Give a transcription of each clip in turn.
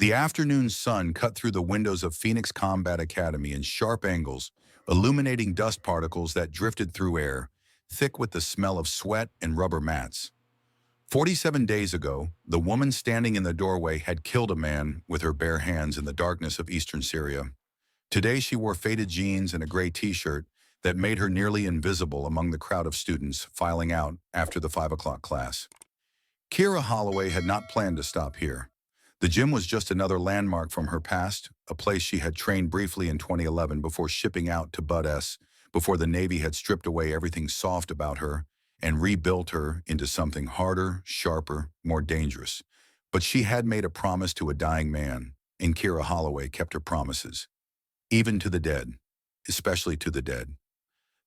The afternoon sun cut through the windows of Phoenix Combat Academy in sharp angles, illuminating dust particles that drifted through air, thick with the smell of sweat and rubber mats. 47 days ago, the woman standing in the doorway had killed a man with her bare hands in the darkness of eastern Syria. Today she wore faded jeans and a gray t-shirt that made her nearly invisible among the crowd of students filing out after the 5 o'clock class. Kira Holloway had not planned to stop here. The gym was just another landmark from her past, a place she had trained briefly in 2011 before shipping out to Bud S, before the Navy had stripped away everything soft about her and rebuilt her into something harder, sharper, more dangerous. But she had made a promise to a dying man, and Kira Holloway kept her promises. Even to the dead, especially to the dead.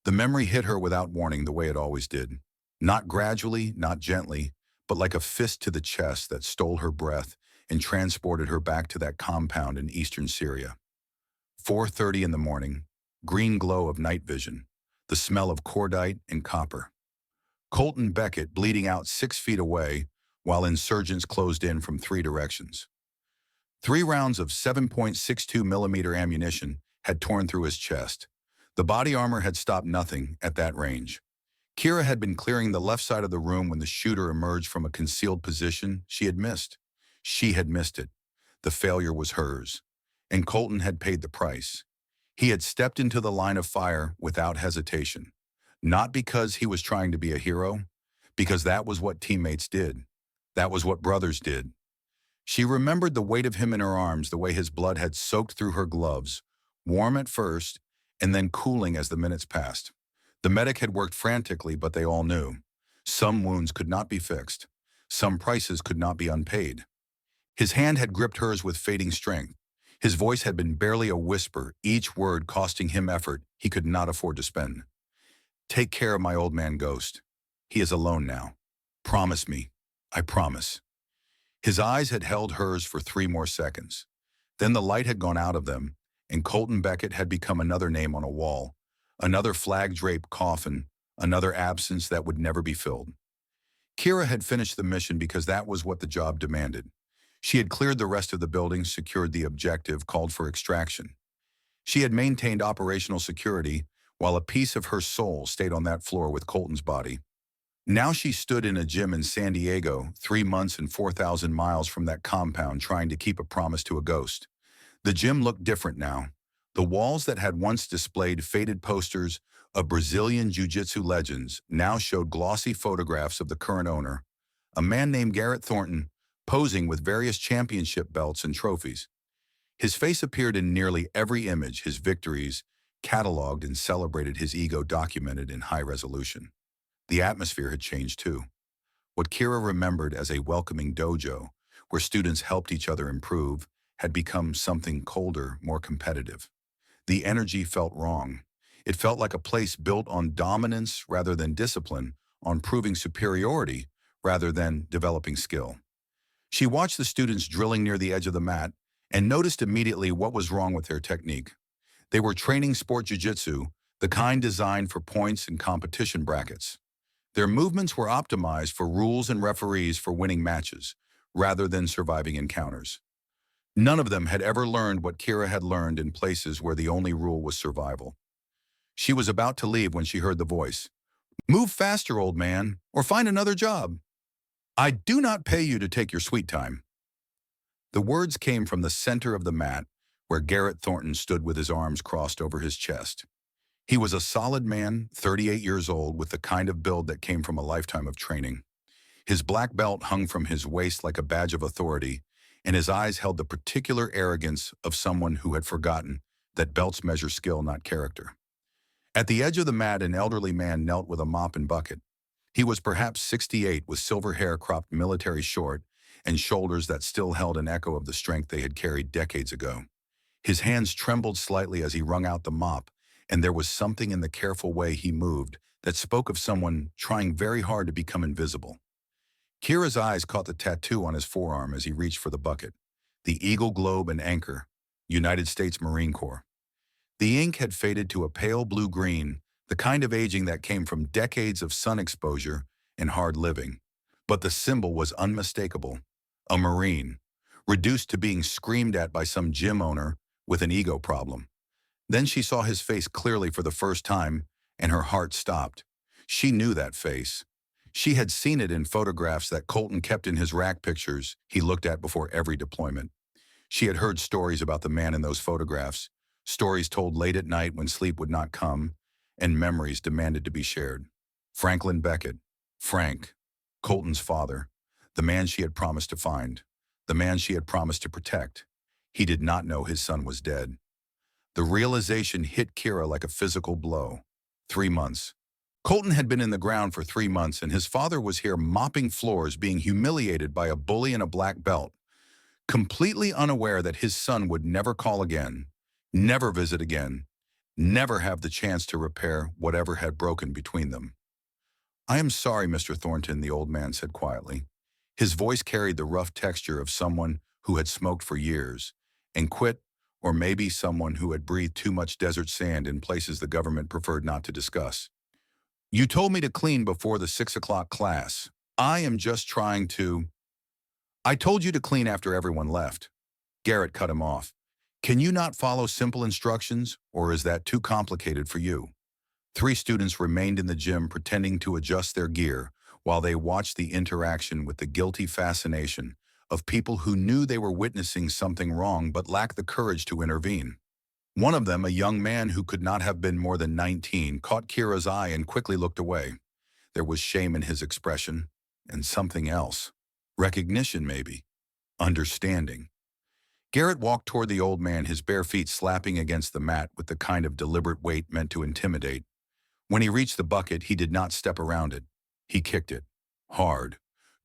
The memory hit her without warning the way it always did. Not gradually, not gently, but like a fist to the chest that stole her breath and transported her back to that compound in eastern Syria. 4:30 in the morning, green glow of night vision, the smell of cordite and copper. Colton Beckett bleeding out 6 feet away while insurgents closed in from 3 directions. 3 rounds of 7.62 millimeter ammunition had torn through his chest. The body armor had stopped nothing at that range. Kira had been clearing the left side of the room when the shooter emerged from a concealed position she had missed. She had missed it. The failure was hers. And Colton had paid the price. He had stepped into the line of fire without hesitation. Not because he was trying to be a hero, because that was what teammates did. That was what brothers did. She remembered the weight of him in her arms, the way his blood had soaked through her gloves, warm at first, and then cooling as the minutes passed. The medic had worked frantically, but they all knew. Some wounds could not be fixed. Some prices could not be unpaid. His hand had gripped hers with fading strength. His voice had been barely a whisper, each word costing him effort he could not afford to spend. Take care of my old man Ghost. He is alone now. Promise me. I promise. His eyes had held hers for 3 more seconds. Then the light had gone out of them, and Colton Beckett had become another name on a wall, another flag-draped coffin, another absence that would never be filled. Kira had finished the mission because that was what the job demanded. She had cleared the rest of the building, secured the objective, called for extraction. She had maintained operational security, while a piece of her soul stayed on that floor with Colton's body. Now she stood in a gym in San Diego, 3 months and 4,000 miles from that compound, trying to keep a promise to a ghost. The gym looked different now. The walls that had once displayed faded posters of Brazilian jiu-jitsu legends now showed glossy photographs of the current owner, a man named Garrett Thornton, posing with various championship belts and trophies. His face appeared in nearly every image, his victories cataloged and celebrated, his ego documented in high resolution. The atmosphere had changed too. What Kira remembered as a welcoming dojo, where students helped each other improve, had become something colder, more competitive. The energy felt wrong. It felt like a place built on dominance rather than discipline, on proving superiority rather than developing skill. She watched the students drilling near the edge of the mat and noticed immediately what was wrong with their technique. They were training sport jiu-jitsu, the kind designed for points and competition brackets. Their movements were optimized for rules and referees for winning matches, rather than surviving encounters. None of them had ever learned what Kira had learned in places where the only rule was survival. She was about to leave when she heard the voice. Move faster, old man, or find another job. I do not pay you to take your sweet time. The words came from the center of the mat, where Garrett Thornton stood with his arms crossed over his chest. He was a solid man, 38 years old, with the kind of build that came from a lifetime of training. His black belt hung from his waist like a badge of authority, and his eyes held the particular arrogance of someone who had forgotten that belts measure skill, not character. At the edge of the mat, an elderly man knelt with a mop and bucket. He was perhaps 68, with silver hair cropped military short and shoulders that still held an echo of the strength they had carried decades ago. His hands trembled slightly as he wrung out the mop, and there was something in the careful way he moved that spoke of someone trying very hard to become invisible. Kira's eyes caught the tattoo on his forearm as he reached for the bucket. The eagle, globe, and anchor, United States Marine Corps. The ink had faded to a pale blue-green, the kind of aging that came from decades of sun exposure and hard living. But the symbol was unmistakable. A Marine, reduced to being screamed at by some gym owner with an ego problem. Then she saw his face clearly for the first time, and her heart stopped. She knew that face. She had seen it in photographs that Colton kept in his rack pictures he looked at before every deployment. She had heard stories about the man in those photographs, stories told late at night when sleep would not come, and memories demanded to be shared. Franklin Beckett, Frank, Colton's father, the man she had promised to find, the man she had promised to protect. He did not know his son was dead. The realization hit Kira like a physical blow. 3 months. Colton had been in the ground for 3 months, and his father was here mopping floors, being humiliated by a bully in a black belt, completely unaware that his son would never call again, never visit again, never have the chance to repair whatever had broken between them. "I am sorry, Mr. Thornton," the old man said quietly. His voice carried the rough texture of someone who had smoked for years and quit, or maybe someone who had breathed too much desert sand in places the government preferred not to discuss. "You told me to clean before the 6 o'clock class. I am just trying to—" "I told you to clean after everyone left." Garrett cut him off. "Can you not follow simple instructions, or is that too complicated for you?" 3 students remained in the gym pretending to adjust their gear while they watched the interaction with the guilty fascination of people who knew they were witnessing something wrong but lacked the courage to intervene. One of them, a young man who could not have been more than 19, caught Kira's eye and quickly looked away. There was shame in his expression, and something else. Recognition, maybe. Understanding. Garrett walked toward the old man, his bare feet slapping against the mat with the kind of deliberate weight meant to intimidate. When he reached the bucket, he did not step around it. He kicked it. Hard.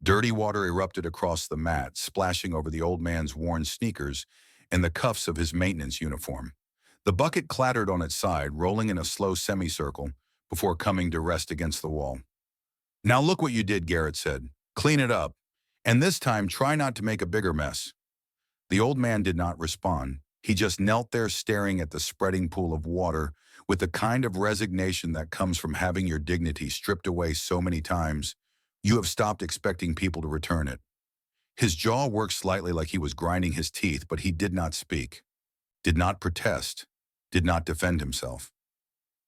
Dirty water erupted across the mat, splashing over the old man's worn sneakers and the cuffs of his maintenance uniform. The bucket clattered on its side, rolling in a slow semicircle before coming to rest against the wall. "Now look what you did," Garrett said. "Clean it up. And this time, try not to make a bigger mess." The old man did not respond. He just knelt there staring at the spreading pool of water with the kind of resignation that comes from having your dignity stripped away so many times, you have stopped expecting people to return it. His jaw worked slightly like he was grinding his teeth, but he did not speak, did not protest, did not defend himself.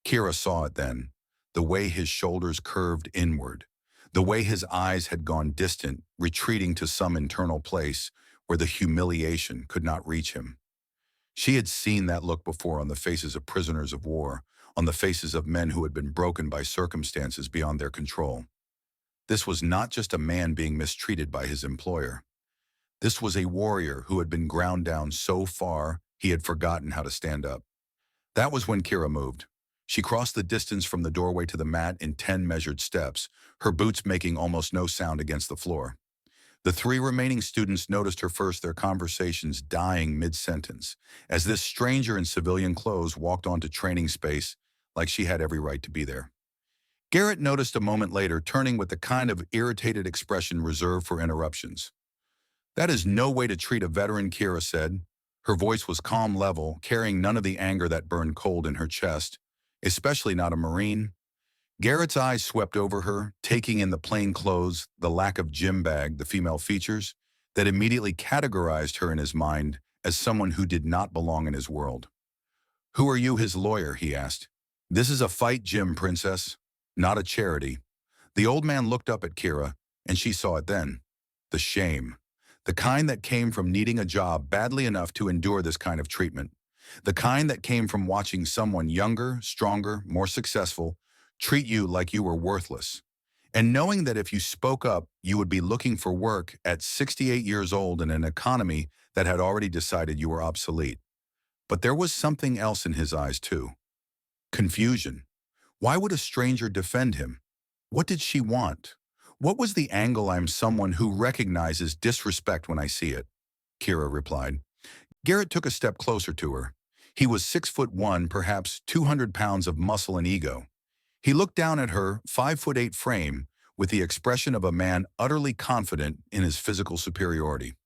Kira saw it then, the way his shoulders curved inward, the way his eyes had gone distant, retreating to some internal place where the humiliation could not reach him. She had seen that look before on the faces of prisoners of war, on the faces of men who had been broken by circumstances beyond their control. This was not just a man being mistreated by his employer. This was a warrior who had been ground down so far he had forgotten how to stand up. That was when Kira moved. She crossed the distance from the doorway to the mat in 10 measured steps, her boots making almost no sound against the floor. The 3 remaining students noticed her first, their conversations dying mid-sentence, as this stranger in civilian clothes walked onto training space like she had every right to be there. Garrett noticed a moment later, turning with the kind of irritated expression reserved for interruptions. "That is no way to treat a veteran," Kira said. Her voice was calm, level, carrying none of the anger that burned cold in her chest, especially not a Marine. Garrett's eyes swept over her, taking in the plain clothes, the lack of gym bag, the female features, that immediately categorized her in his mind as someone who did not belong in his world. "Who are you, his lawyer?" he asked. "This is a fight gym, princess, not a charity." The old man looked up at Kira, and she saw it then. The shame. The kind that came from needing a job badly enough to endure this kind of treatment. The kind that came from watching someone younger, stronger, more successful treat you like you were worthless. And knowing that if you spoke up, you would be looking for work at 68 years old in an economy that had already decided you were obsolete. But there was something else in his eyes too. Confusion. Why would a stranger defend him? What did she want? What was the angle? "I'm someone who recognizes disrespect when I see it," Kira replied. Garrett took a step closer to her. He was 6'1", perhaps 200 pounds of muscle and ego. He looked down at her 5'8" frame with the expression of a man utterly confident in his physical superiority.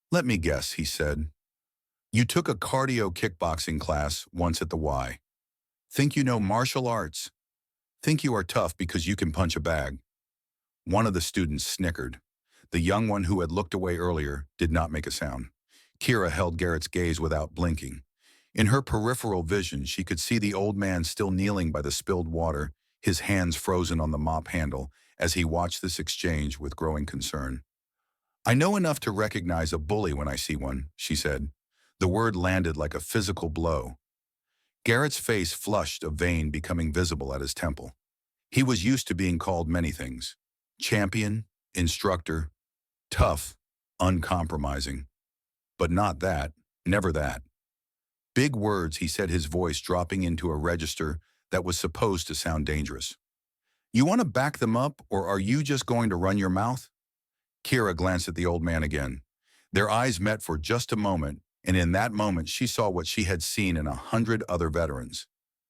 "Let me guess," he said. "You took a cardio kickboxing class once at the Y. Think you know martial arts? Think you are tough because you can punch a bag?" One of the students snickered. The young one who had looked away earlier did not make a sound. Kira held Garrett's gaze without blinking. In her peripheral vision, she could see the old man still kneeling by the spilled water, his hands frozen on the mop handle, as he watched this exchange with growing concern. "I know enough to recognize a bully when I see one," she said. The word landed like a physical blow. Garrett's face flushed, a vein becoming visible at his temple. He was used to being called many things: champion, instructor, tough, uncompromising. But not that, never that. Big words, he said, his voice dropping into a register that was supposed to sound dangerous. "You want to back them up, or are you just going to run your mouth?" Kira glanced at the old man again. Their eyes met for just a moment, and in that moment she saw what she had seen in 100 other veterans.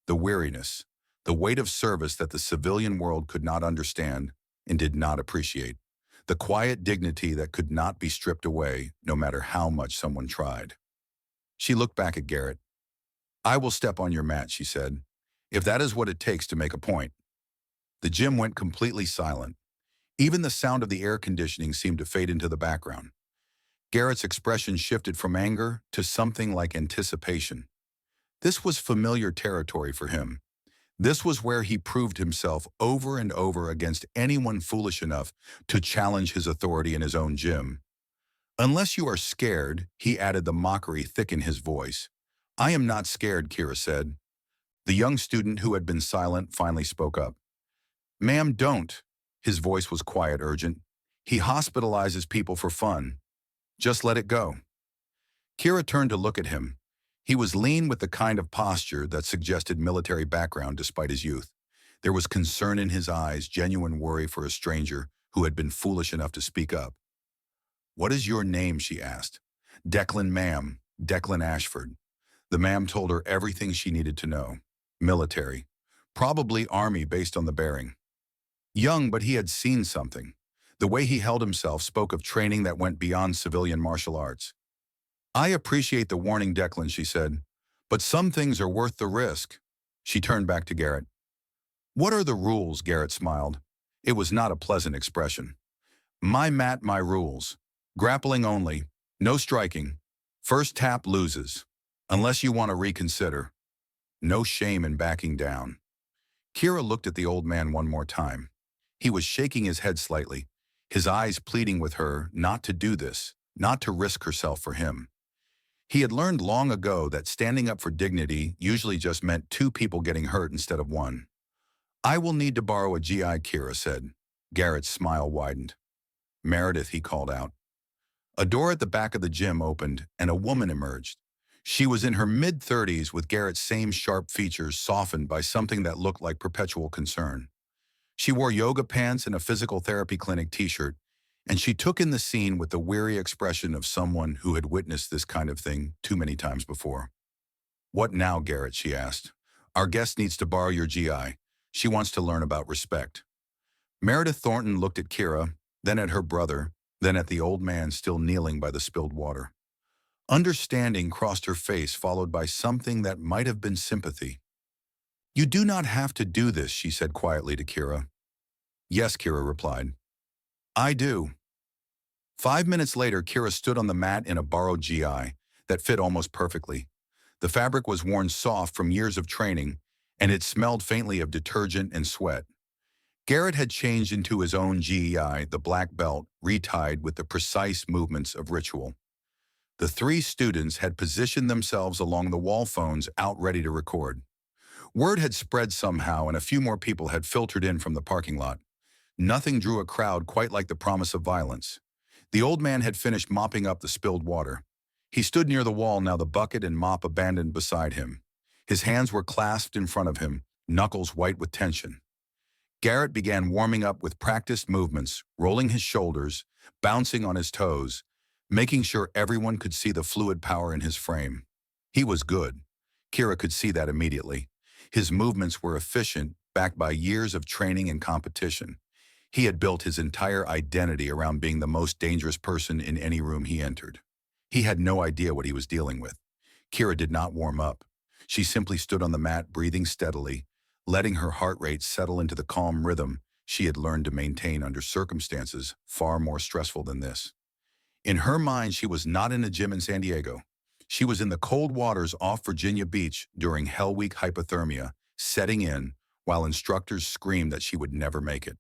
The weariness, the weight of service that the civilian world could not understand and did not appreciate. The quiet dignity that could not be stripped away, no matter how much someone tried. She looked back at Garrett. "I will step on your mat," she said, "if that is what it takes to make a point." The gym went completely silent. Even the sound of the air conditioning seemed to fade into the background. Garrett's expression shifted from anger to something like anticipation. This was familiar territory for him. This was where he proved himself over and over against anyone foolish enough to challenge his authority in his own gym. "Unless you are scared," he added, the mockery thick in his voice. "I am not scared," Kira said. The young student who had been silent finally spoke up. "Ma'am, don't." His voice was quiet, urgent. "He hospitalizes people for fun. Just let it go." Kira turned to look at him. He was lean with the kind of posture that suggested military background despite his youth. There was concern in his eyes, genuine worry for a stranger who had been foolish enough to speak up. "What is your name?" she asked. "Declan, ma'am. Declan Ashford." The ma'am told her everything she needed to know. Military. Probably Army based on the bearing. Young, but he had seen something. The way he held himself spoke of training that went beyond civilian martial arts. "I appreciate the warning, Declan," she said, "but some things are worth the risk." She turned back to Garrett. "What are the rules?" Garrett smiled. It was not a pleasant expression. "My mat, my rules. Grappling only. No striking. First tap loses. Unless you want to reconsider. No shame in backing down." Kira looked at the old man one more time. He was shaking his head slightly, his eyes pleading with her not to do this, not to risk herself for him. He had learned long ago that standing up for dignity usually just meant two people getting hurt instead of one. "I will need to borrow a GI," Kira said. Garrett's smile widened. "Meredith," he called out. A door at the back of the gym opened, and a woman emerged. She was in her mid-30s with Garrett's same sharp features softened by something that looked like perpetual concern. She wore yoga pants and a physical therapy clinic t-shirt, and she took in the scene with the weary expression of someone who had witnessed this kind of thing too many times before. "What now, Garrett?" she asked. "Our guest needs to borrow your GI. She wants to learn about respect." Meredith Thornton looked at Kira, then at her brother, then at the old man still kneeling by the spilled water. Understanding crossed her face, followed by something that might have been sympathy. "You do not have to do this," she said quietly to Kira. "Yes," Kira replied. "I do." 5 minutes later, Kira stood on the mat in a borrowed GI that fit almost perfectly. The fabric was worn soft from years of training, and it smelled faintly of detergent and sweat. Garrett had changed into his own GEI, the black belt, retied with the precise movements of ritual. The three students had positioned themselves along the wall phones out ready to record. Word had spread somehow, and a few more people had filtered in from the parking lot. Nothing drew a crowd quite like the promise of violence. The old man had finished mopping up the spilled water. He stood near the wall, now the bucket and mop abandoned beside him. His hands were clasped in front of him, knuckles white with tension. Garrett began warming up with practiced movements, rolling his shoulders, bouncing on his toes, making sure everyone could see the fluid power in his frame. He was good. Kira could see that immediately. His movements were efficient, backed by years of training and competition. He had built his entire identity around being the most dangerous person in any room he entered. He had no idea what he was dealing with. Kira did not warm up. She simply stood on the mat, breathing steadily, letting her heart rate settle into the calm rhythm she had learned to maintain under circumstances far more stressful than this. In her mind, she was not in a gym in San Diego. She was in the cold waters off Virginia Beach during Hell Week hypothermia, setting in while instructors screamed that she would never make it.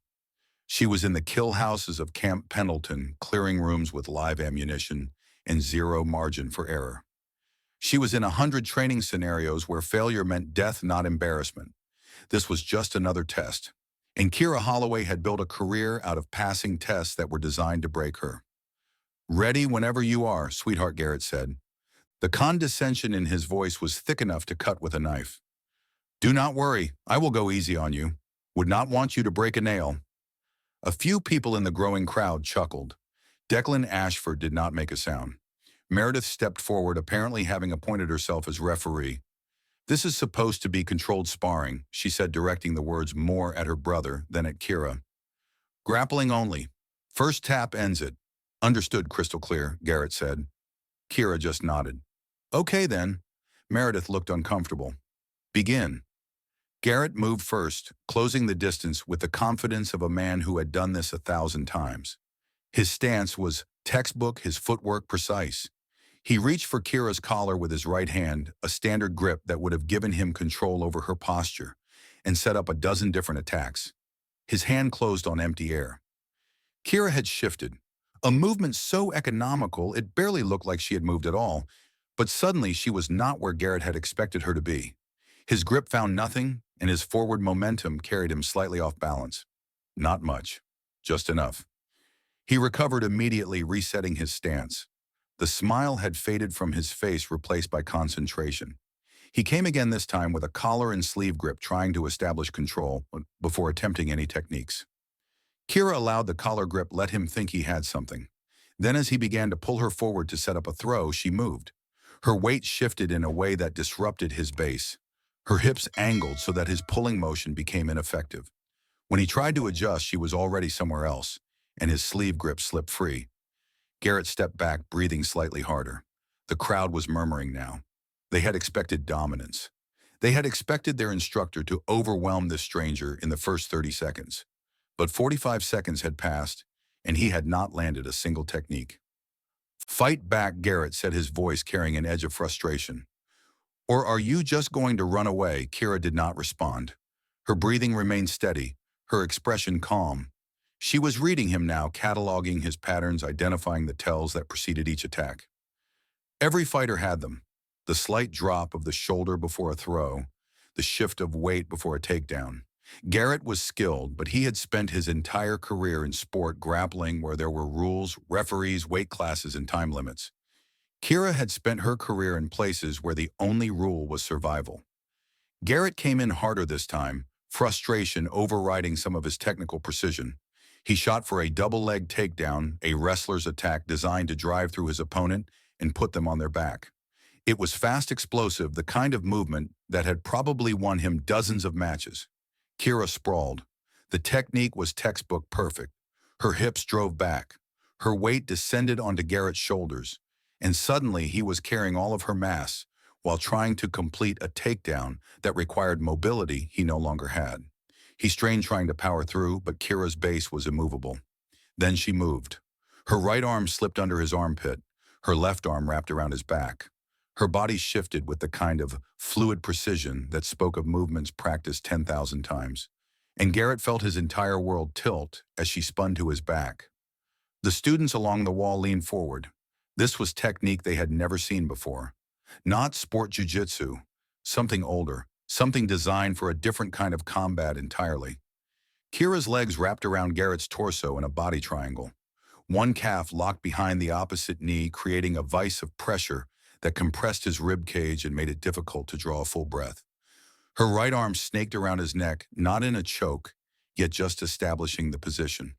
She was in the kill houses of Camp Pendleton, clearing rooms with live ammunition and zero margin for error. She was in 100 training scenarios where failure meant death, not embarrassment. This was just another test. And Kira Holloway had built a career out of passing tests that were designed to break her. "Ready whenever you are," sweetheart, Garrett said. The condescension in his voice was thick enough to cut with a knife. "Do not worry, I will go easy on you. Would not want you to break a nail." A few people in the growing crowd chuckled. Declan Ashford did not make a sound. Meredith stepped forward, apparently having appointed herself as referee. "This is supposed to be controlled sparring," she said, directing the words more at her brother than at Kira. "Grappling only. First tap ends it." "Understood, crystal clear," Garrett said. Kira just nodded. "Okay then." Meredith looked uncomfortable. "Begin." Garrett moved first, closing the distance with the confidence of a man who had done this 1,000 times. His stance was textbook, his footwork precise. He reached for Kira's collar with his right hand, a standard grip that would have given him control over her posture, and set up a dozen different attacks. His hand closed on empty air. Kira had shifted, a movement so economical it barely looked like she had moved at all, but suddenly she was not where Garrett had expected her to be. His grip found nothing, and his forward momentum carried him slightly off balance. Not much, just enough. He recovered immediately, resetting his stance. The smile had faded from his face, replaced by concentration. He came again, this time with a collar and sleeve grip, trying to establish control before attempting any techniques. Kira allowed the collar grip let him think he had something. Then as he began to pull her forward to set up a throw, she moved. Her weight shifted in a way that disrupted his base. Her hips angled so that his pulling motion became ineffective. When he tried to adjust, she was already somewhere else, and his sleeve grip slipped free. Garrett stepped back, breathing slightly harder. The crowd was murmuring now. They had expected dominance. They had expected their instructor to overwhelm this stranger in the first 30 seconds. But 45 seconds had passed, and he had not landed a single technique. "Fight back," Garrett said, his voice carrying an edge of frustration. "Or are you just going to run away?" Kira did not respond. Her breathing remained steady, her expression calm. She was reading him now, cataloging his patterns, identifying the tells that preceded each attack. Every fighter had them. The slight drop of the shoulder before a throw, the shift of weight before a takedown. Garrett was skilled, but he had spent his entire career in sport grappling where there were rules, referees, weight classes, and time limits. Kira had spent her career in places where the only rule was survival. Garrett came in harder this time, frustration overriding some of his technical precision. He shot for a double-leg takedown, a wrestler's attack designed to drive through his opponent and put them on their back. It was fast, explosive, the kind of movement that had probably won him dozens of matches. Kira sprawled. The technique was textbook perfect. Her hips drove back. Her weight descended onto Garrett's shoulders, and suddenly he was carrying all of her mass while trying to complete a takedown that required mobility he no longer had. He strained trying to power through, but Kira's base was immovable. Then she moved. Her right arm slipped under his armpit. Her left arm wrapped around his back. Her body shifted with the kind of fluid precision that spoke of movements practiced 10,000 times. And Garrett felt his entire world tilt as she spun to his back. The students along the wall leaned forward. This was technique they had never seen before. Not sport jiu-jitsu, something older, something designed for a different kind of combat entirely. Kira's legs wrapped around Garrett's torso in a body triangle. One calf locked behind the opposite knee, creating a vice of pressure that compressed his rib cage and made it difficult to draw a full breath. Her right arm snaked around his neck, not in a choke, yet just establishing the position.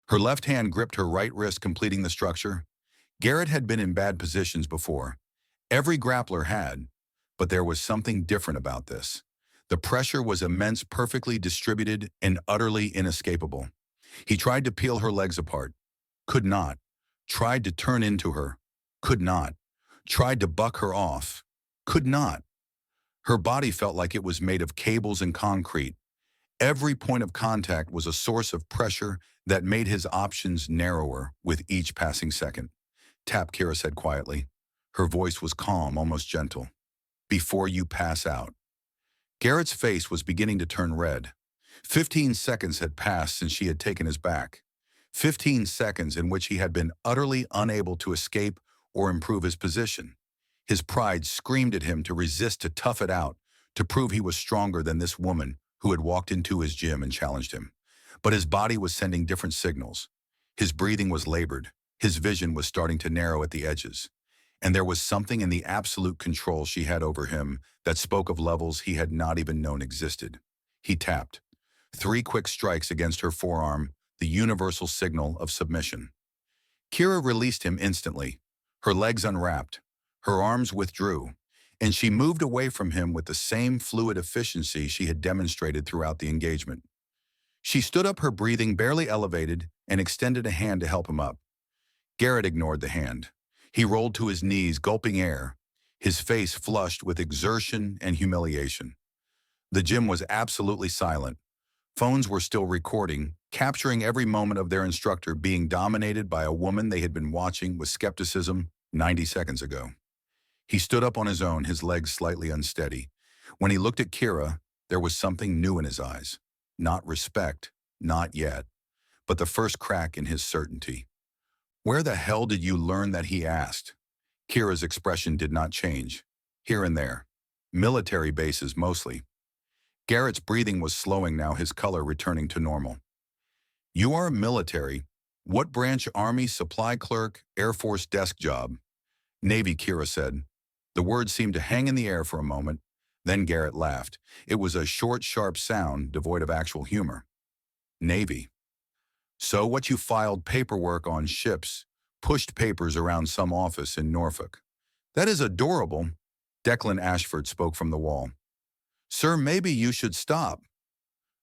Her left hand gripped her right wrist, completing the structure. Garrett had been in bad positions before. Every grappler had, but there was something different about this. The pressure was immense, perfectly distributed, and utterly inescapable. He tried to peel her legs apart. Could not. Tried to turn into her. Could not. Tried to buck her off. Could not. Her body felt like it was made of cables and concrete. Every point of contact was a source of pressure that made his options narrower with each passing second. Tap, Kira said quietly. Her voice was calm, almost gentle. Before you pass out. Garrett's face was beginning to turn red. 15 seconds had passed since she had taken his back. 15 seconds in which he had been utterly unable to escape or improve his position. His pride screamed at him to resist, to tough it out, to prove he was stronger than this woman who had walked into his gym and challenged him. But his body was sending different signals. His breathing was labored. His vision was starting to narrow at the edges. And there was something in the absolute control she had over him that spoke of levels he had not even known existed. He tapped. 3 quick strikes against her forearm, the universal signal of submission. Kira released him instantly. Her legs unwrapped. Her arms withdrew. And she moved away from him with the same fluid efficiency she had demonstrated throughout the engagement. She stood up, her breathing barely elevated, and extended a hand to help him up. Garrett ignored the hand. He rolled to his knees, gulping air, his face flushed with exertion and humiliation. The gym was absolutely silent. Phones were still recording, capturing every moment of their instructor being dominated by a woman they had been watching with skepticism 90 seconds ago. He stood up on his own, his legs slightly unsteady. When he looked at Kira, there was something new in his eyes. Not respect, not yet, but the first crack in his certainty. Where the hell did you learn that, he asked. Kira's expression did not change. Here and there. Military bases mostly. Garrett's breathing was slowing now, his color returning to normal. You are a military. What branch? Army, supply clerk, Air Force desk job? Navy, Kira said. The words seemed to hang in the air for a moment. Then Garrett laughed. It was a short, sharp sound, devoid of actual humor. Navy. So what, you filed paperwork on ships, pushed papers around some office in Norfolk? That is adorable. Declan Ashford spoke from the wall. Sir, maybe you should stop.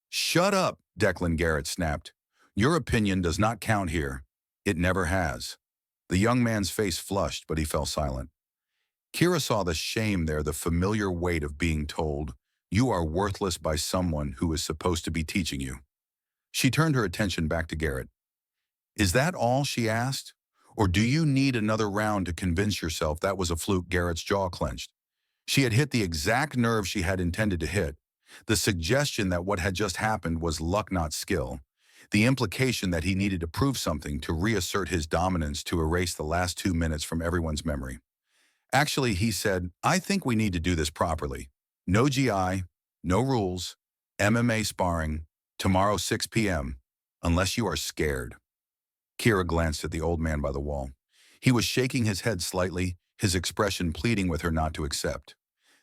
Shut up, Declan, Garrett snapped. Your opinion does not count here. It never has. The young man's face flushed, but he fell silent. Kira saw the shame there, the familiar weight of being told, you are worthless by someone who is supposed to be teaching you. She turned her attention back to Garrett. Is that all? She asked. Or do you need another round to convince yourself that was a fluke? Garrett's jaw clenched. She had hit the exact nerve she had intended to hit. The suggestion that what had just happened was luck, not skill. The implication that he needed to prove something, to reassert his dominance, to erase the last 2 minutes from everyone's memory. Actually, he said, I think we need to do this properly. No GI, no rules, MMA sparring, tomorrow 6 p.m., unless you are scared. Kira glanced at the old man by the wall. He was shaking his head slightly, his expression pleading with her not to accept.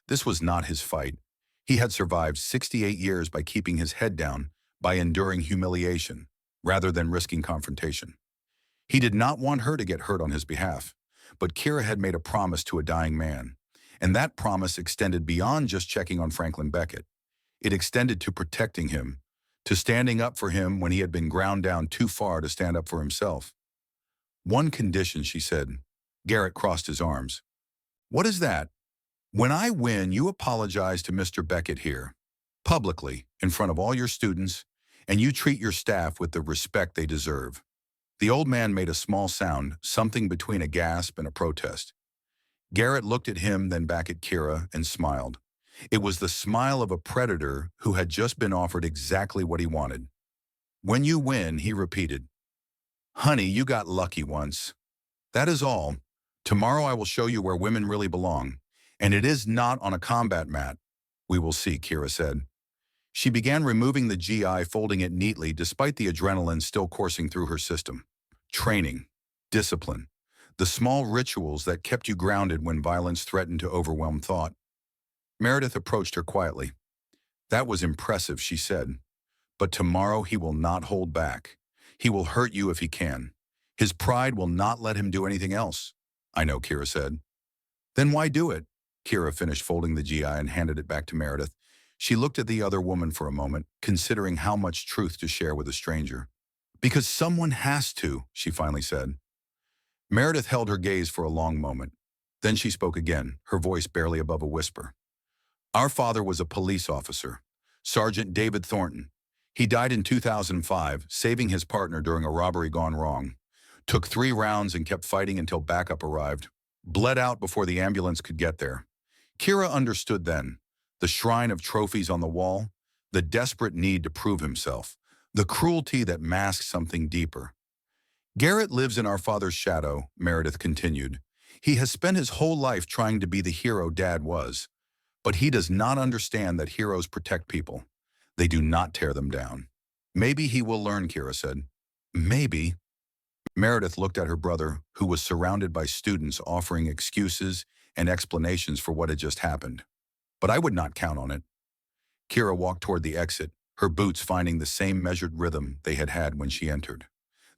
This was not his fight. He had survived 68 years by keeping his head down, by enduring humiliation, rather than risking confrontation. He did not want her to get hurt on his behalf, but Kira had made a promise to a dying man, and that promise extended beyond just checking on Franklin Beckett. It extended to protecting him, to standing up for him when he had been ground down too far to stand up for himself. One condition, she said. Garrett crossed his arms. What is that? When I win, you apologize to Mr. Beckett here, publicly, in front of all your students, and you treat your staff with the respect they deserve. The old man made a small sound, something between a gasp and a protest. Garrett looked at him, then back at Kira, and smiled. It was the smile of a predator who had just been offered exactly what he wanted. When you win, he repeated. Honey, you got lucky once. That is all. Tomorrow I will show you where women really belong. And it is not on a combat mat. We will see, Kira said. She began removing the GI, folding it neatly despite the adrenaline still coursing through her system. Training, discipline, the small rituals that kept you grounded when violence threatened to overwhelm thought. Meredith approached her quietly. That was impressive, she said. But tomorrow he will not hold back. He will hurt you if he can. His pride will not let him do anything else. I know, Kira said. Then why do it? Kira finished folding the GI and handed it back to Meredith. She looked at the other woman for a moment, considering how much truth to share with a stranger. Because someone has to, she finally said. Meredith held her gaze for a long moment. Then she spoke again, her voice barely above a whisper. Our father was a police officer, Sergeant David Thornton. He died in 2005, saving his partner during a robbery gone wrong. Took 3 rounds and kept fighting until backup arrived. Bled out before the ambulance could get there. Kira understood then. The shrine of trophies on the wall, the desperate need to prove himself, the cruelty that masks something deeper. Garrett lives in our father's shadow, Meredith continued. He has spent his whole life trying to be the hero Dad was. But he does not understand that heroes protect people. They do not tear them down. Maybe he will learn, Kira said. Maybe. Meredith looked at her brother, who was surrounded by students offering excuses and explanations for what had just happened. But I would not count on it. Kira walked toward the exit, her boots finding the same measured rhythm they had had when she entered.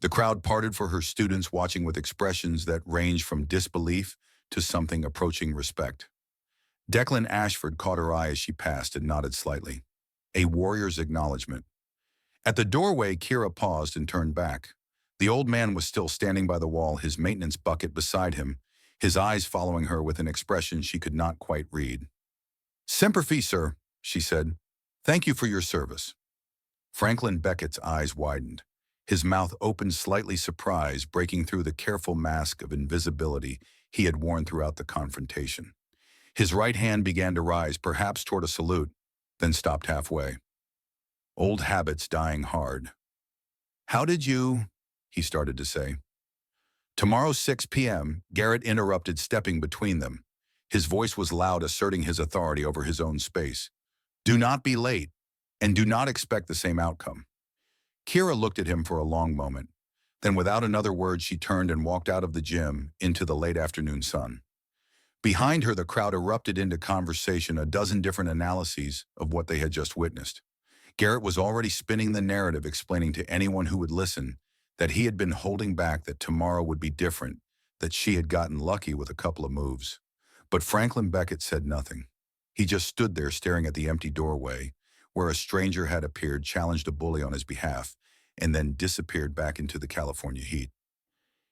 The crowd parted for her students, watching with expressions that ranged from disbelief to something approaching respect. Declan Ashford caught her eye as she passed and nodded slightly. A warrior's acknowledgement. At the doorway, Kira paused and turned back. The old man was still standing by the wall, his maintenance bucket beside him, his eyes following her with an expression she could not quite read. "Semper Fi, sir," she said. "Thank you for your service." Franklin Beckett's eyes widened. His mouth opened slightly surprised, breaking through the careful mask of invisibility he had worn throughout the confrontation. His right hand began to rise, perhaps toward a salute, then stopped halfway. Old habits dying hard. "How did you—" he started to say. "Tomorrow 6 p.m., Garrett interrupted, stepping between them. His voice was loud, asserting his authority over his own space. "Do not be late, and do not expect the same outcome." Kira looked at him for a long moment. Then without another word, she turned and walked out of the gym into the late afternoon sun. Behind her, the crowd erupted into conversation, a dozen different analyses of what they had just witnessed. Garrett was already spinning the narrative, explaining to anyone who would listen that he had been holding back, that tomorrow would be different, that she had gotten lucky with a couple of moves. But Franklin Beckett said nothing. He just stood there staring at the empty doorway, where a stranger had appeared, challenged a bully on his behalf, and then disappeared back into the California heat.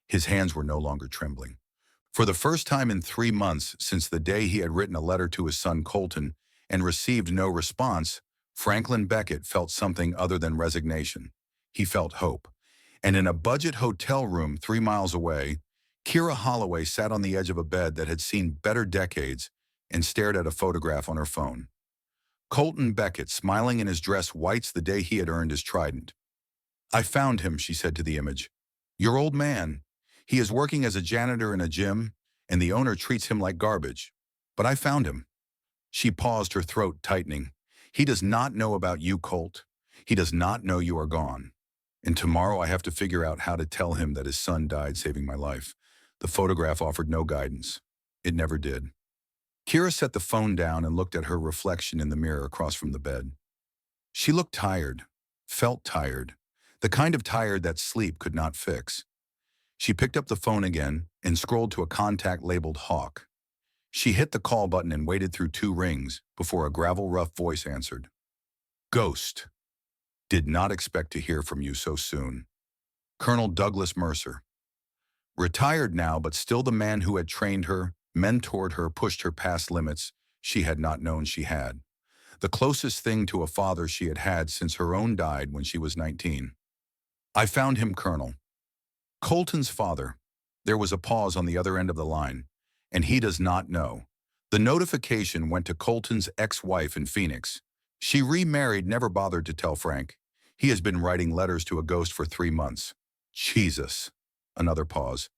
His hands were no longer trembling. For the first time in 3 months since the day he had written a letter to his son Colton and received no response, Franklin Beckett felt something other than resignation. He felt hope. And in a budget hotel room 3 miles away, Kira Holloway sat on the edge of a bed that had seen better decades and stared at a photograph on her phone. Colton Beckett, smiling in his dress whites the day he had earned his trident. "I found him," she said to the image. "Your old man. He is working as a janitor in a gym, and the owner treats him like garbage. But I found him." She paused, her throat tightening. "He does not know about you, Colt. He does not know you are gone. And tomorrow I have to figure out how to tell him that his son died saving my life." The photograph offered no guidance. It never did. Kira set the phone down and looked at her reflection in the mirror across from the bed. She looked tired, felt tired, the kind of tired that sleep could not fix. She picked up the phone again and scrolled to a contact labeled Hawk. She hit the call button and waited through 2 rings before a gravel-rough voice answered. "Ghost. Did not expect to hear from you so soon. Colonel Douglas Mercer. Retired now, but still the man who had trained her, mentored her, pushed her past limits she had not known she had. The closest thing to a father she had had since her own died when she was 19. I found him, Colonel. Colton's father." There was a pause on the other end of the line. "And he does not know." The notification went to Colton's ex-wife in Phoenix. She remarried, never bothered to tell Frank. He has been writing letters to a ghost for 3 months. Jesus. Another pause.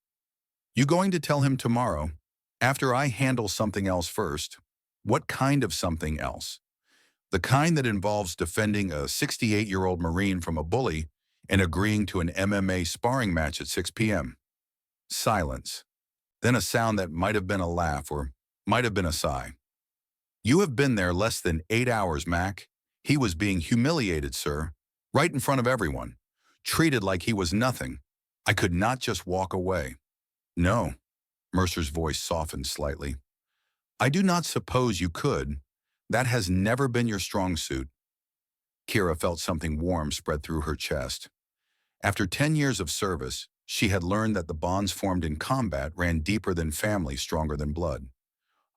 "You going to tell him tomorrow? After I handle something else first." "What kind of something else?" "The kind that involves defending a 68-year-old Marine from a bully and agreeing to an MMA sparring match at 6 p.m. Silence. Then a sound that might have been a laugh or might have been a sigh. "You have been there less than 8 hours, Mac. He was being humiliated, sir. Right in front of everyone. Treated like he was nothing. I could not just walk away." "No." Mercer's voice softened slightly. "I do not suppose you could. That has never been your strong suit." Kira felt something warm spread through her chest. After 10 years of service, she had learned that the bonds formed in combat ran deeper than family, stronger than blood.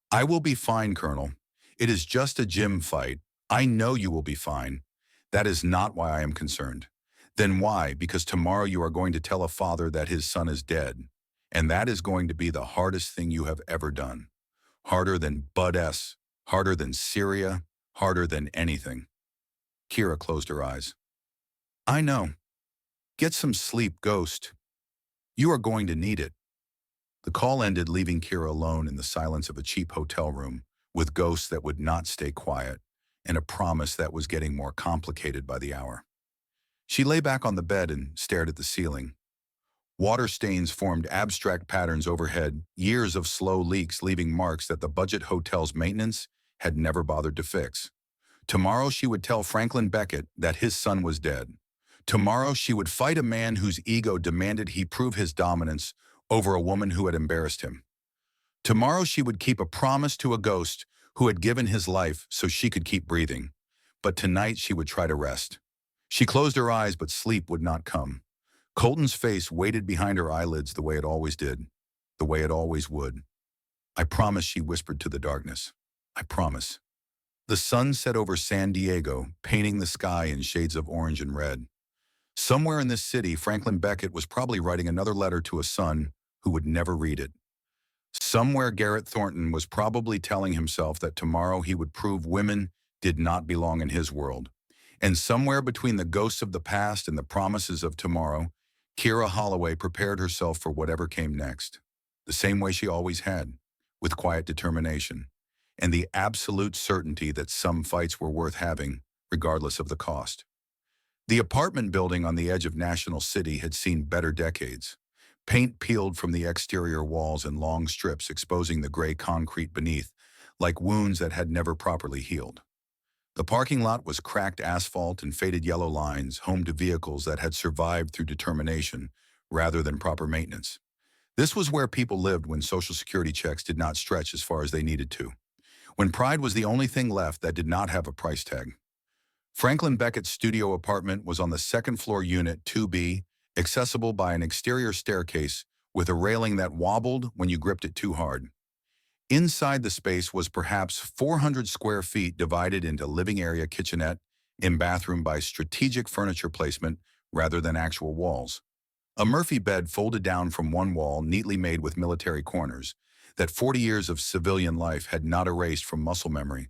"I will be fine, Colonel. It is just a gym fight. I know you will be fine. That is not why I am concerned. Then why? Because tomorrow you are going to tell a father that his son is dead. And that is going to be the hardest thing you have ever done. Harder than Bud S., harder than Syria, harder than anything. Kira closed her eyes. I know. Get some sleep, Ghost. You are going to need it. The call ended, leaving Kira alone in the silence of a cheap hotel room, with ghosts that would not stay quiet, and a promise that was getting more complicated by the hour. She lay back on the bed and stared at the ceiling. Water stains formed abstract patterns overhead, years of slow leaks leaving marks that the budget hotel's maintenance had never bothered to fix. Tomorrow she would tell Franklin Beckett that his son was dead. Tomorrow she would fight a man whose ego demanded he prove his dominance over a woman who had embarrassed him. Tomorrow she would keep a promise to a ghost who had given his life so she could keep breathing. But tonight she would try to rest. She closed her eyes, but sleep would not come. Colton's face waited behind her eyelids the way it always did, the way it always would. I promise, she whispered to the darkness. I promise. The sun set over San Diego, painting the sky in shades of orange and red. Somewhere in this city, Franklin Beckett was probably writing another letter to a son who would never read it. Somewhere Garrett Thornton was probably telling himself that tomorrow he would prove women did not belong in his world. And somewhere between the ghosts of the past and the promises of tomorrow, Kira Holloway prepared herself for whatever came next, the same way she always had, with quiet determination, and the absolute certainty that some fights were worth having, regardless of the cost. The apartment building on the edge of National City had seen better decades. Paint peeled from the exterior walls in long strips, exposing the gray concrete beneath, like wounds that had never properly healed. The parking lot was cracked asphalt and faded yellow lines, home to vehicles that had survived through determination rather than proper maintenance. This was where people lived when Social Security checks did not stretch as far as they needed to, when pride was the only thing left that did not have a price tag. Franklin Beckett's studio apartment was on the second-floor unit 2B, accessible by an exterior staircase with a railing that wobbled when you gripped it too hard. Inside the space was perhaps 400 square feet divided into living area, kitchenette, and bathroom by strategic furniture placement rather than actual walls. A Murphy bed folded down from one wall, neatly made with military corners, that 40 years of civilian life had not erased from muscle memory.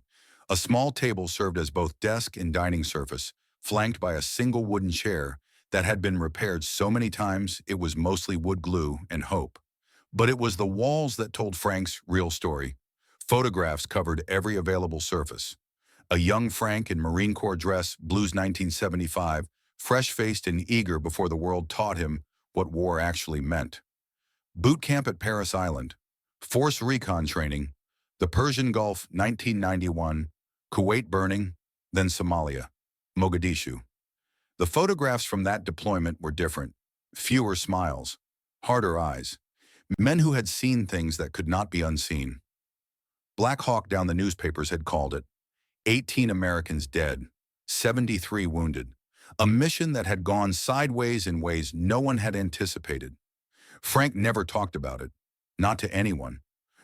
A small table served as both desk and dining surface, flanked by a single wooden chair that had been repaired so many times it was mostly wood glue and hope. But it was the walls that told Frank's real story. Photographs covered every available surface. A young Frank in Marine Corps dress, blues 1975, fresh-faced and eager before the world taught him what war actually meant. Boot camp at Paris Island, force recon training, the Persian Gulf 1991, Kuwait burning, then Somalia, Mogadishu. The photographs from that deployment were different. Fewer smiles, harder eyes. Men who had seen things that could not be unseen. Black Hawk Down, the newspapers had called it. 18 Americans dead, 73 wounded. A mission that had gone sideways in ways no one had anticipated. Frank never talked about it. Not to anyone.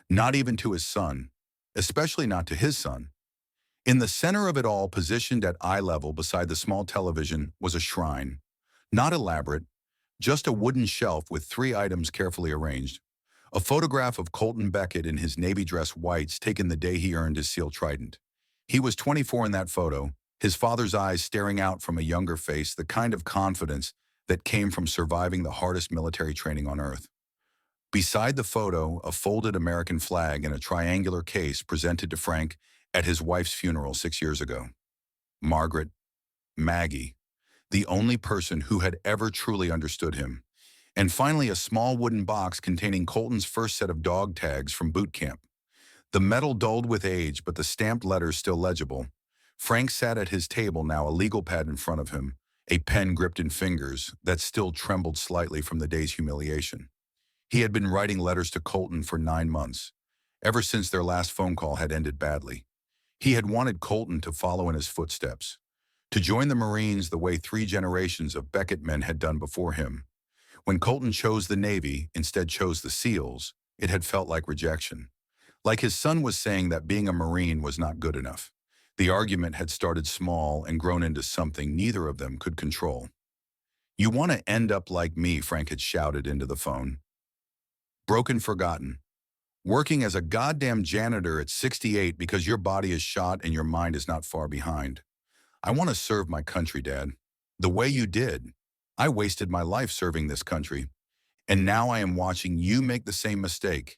Not even to his son. Especially not to his son. In the center of it all, positioned at eye level beside the small television, was a shrine. Not elaborate, just a wooden shelf with 3 items carefully arranged. A photograph of Colton Beckett in his navy dress whites taken the day he earned his SEAL Trident. He was 24 in that photo, his father's eyes staring out from a younger face, the kind of confidence that came from surviving the hardest military training on earth. Beside the photo, a folded American flag in a triangular case presented to Frank at his wife's funeral 6 years ago. Margaret, Maggie, the only person who had ever truly understood him. And finally, a small wooden box containing Colton's first set of dog tags from boot camp. The metal dulled with age, but the stamped letters still legible. Frank sat at his table now, a legal pad in front of him, a pen gripped in fingers that still trembled slightly from the day's humiliation. He had been writing letters to Colton for 9 months, ever since their last phone call had ended badly. He had wanted Colton to follow in his footsteps, to join the Marines the way 3 generations of Beckett men had done before him. When Colton chose the Navy, instead chose the SEALs, it had felt like rejection. Like his son was saying that being a Marine was not good enough. The argument had started small and grown into something neither of them could control. "You want to end up like me," Frank had shouted into the phone. "Broken, forgotten. Working as a goddamn janitor at 68 because your body is shot and your mind is not far behind. I want to serve my country, Dad. The way you did. I wasted my life serving this country, and now I am watching you make the same mistake.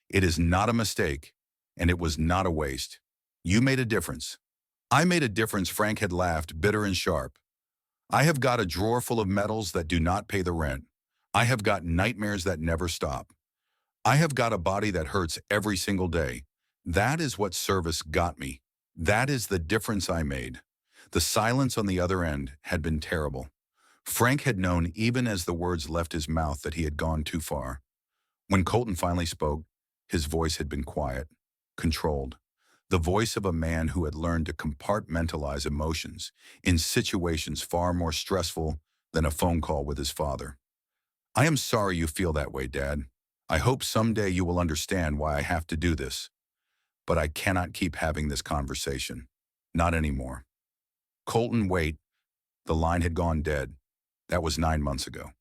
It is not a mistake, and it was not a waste. You made a difference." "I made a difference," Frank had laughed, bitter and sharp. "I have got a drawer full of medals that do not pay the rent. I have got nightmares that never stop. I have got a body that hurts every single day. That is what service got me. That is the difference I made." The silence on the other end had been terrible. Frank had known even as the words left his mouth that he had gone too far. When Colton finally spoke, his voice had been quiet, controlled. The voice of a man who had learned to compartmentalize emotions in situations far more stressful than a phone call with his father. "I am sorry you feel that way, Dad. I hope someday you will understand why I have to do this. But I cannot keep having this conversation. Not anymore." "Colton, wait." The line had gone dead. That was 9 months ago.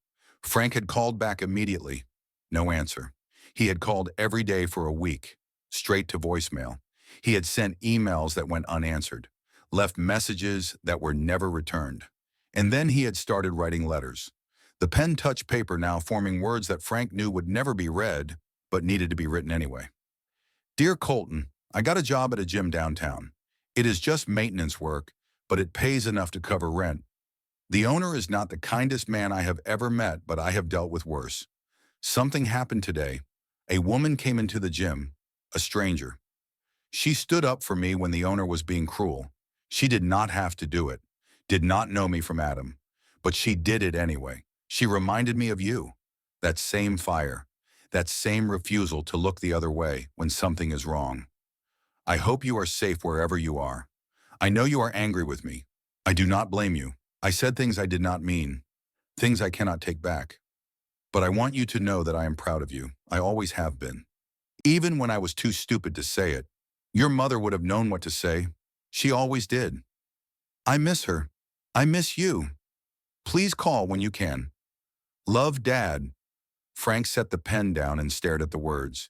Frank had called back immediately. No answer. He had called every day for a week, straight to voicemail. He had sent emails that went unanswered, left messages that were never returned. And then he had started writing letters. The pen touched paper now forming words that Frank knew would never be read, but needed to be written anyway. "Dear Colton, I got a job at a gym downtown. It is just maintenance work, but it pays enough to cover rent. The owner is not the kindest man I have ever met, but I have dealt with worse. Something happened today. A woman came into the gym, a stranger. She stood up for me when the owner was being cruel. She did not have to do it, did not know me from Adam, but she did it anyway. She reminded me of you. That same fire, that same refusal to look the other way when something is wrong. I hope you are safe wherever you are. I know you are angry with me. I do not blame you. I said things I did not mean, things I cannot take back. But I want you to know that I am proud of you. I always have been. Even when I was too stupid to say it, your mother would have known what to say. She always did. I miss her. I miss you. Please call when you can. Love, Dad." Frank set the pen down and stared at the words.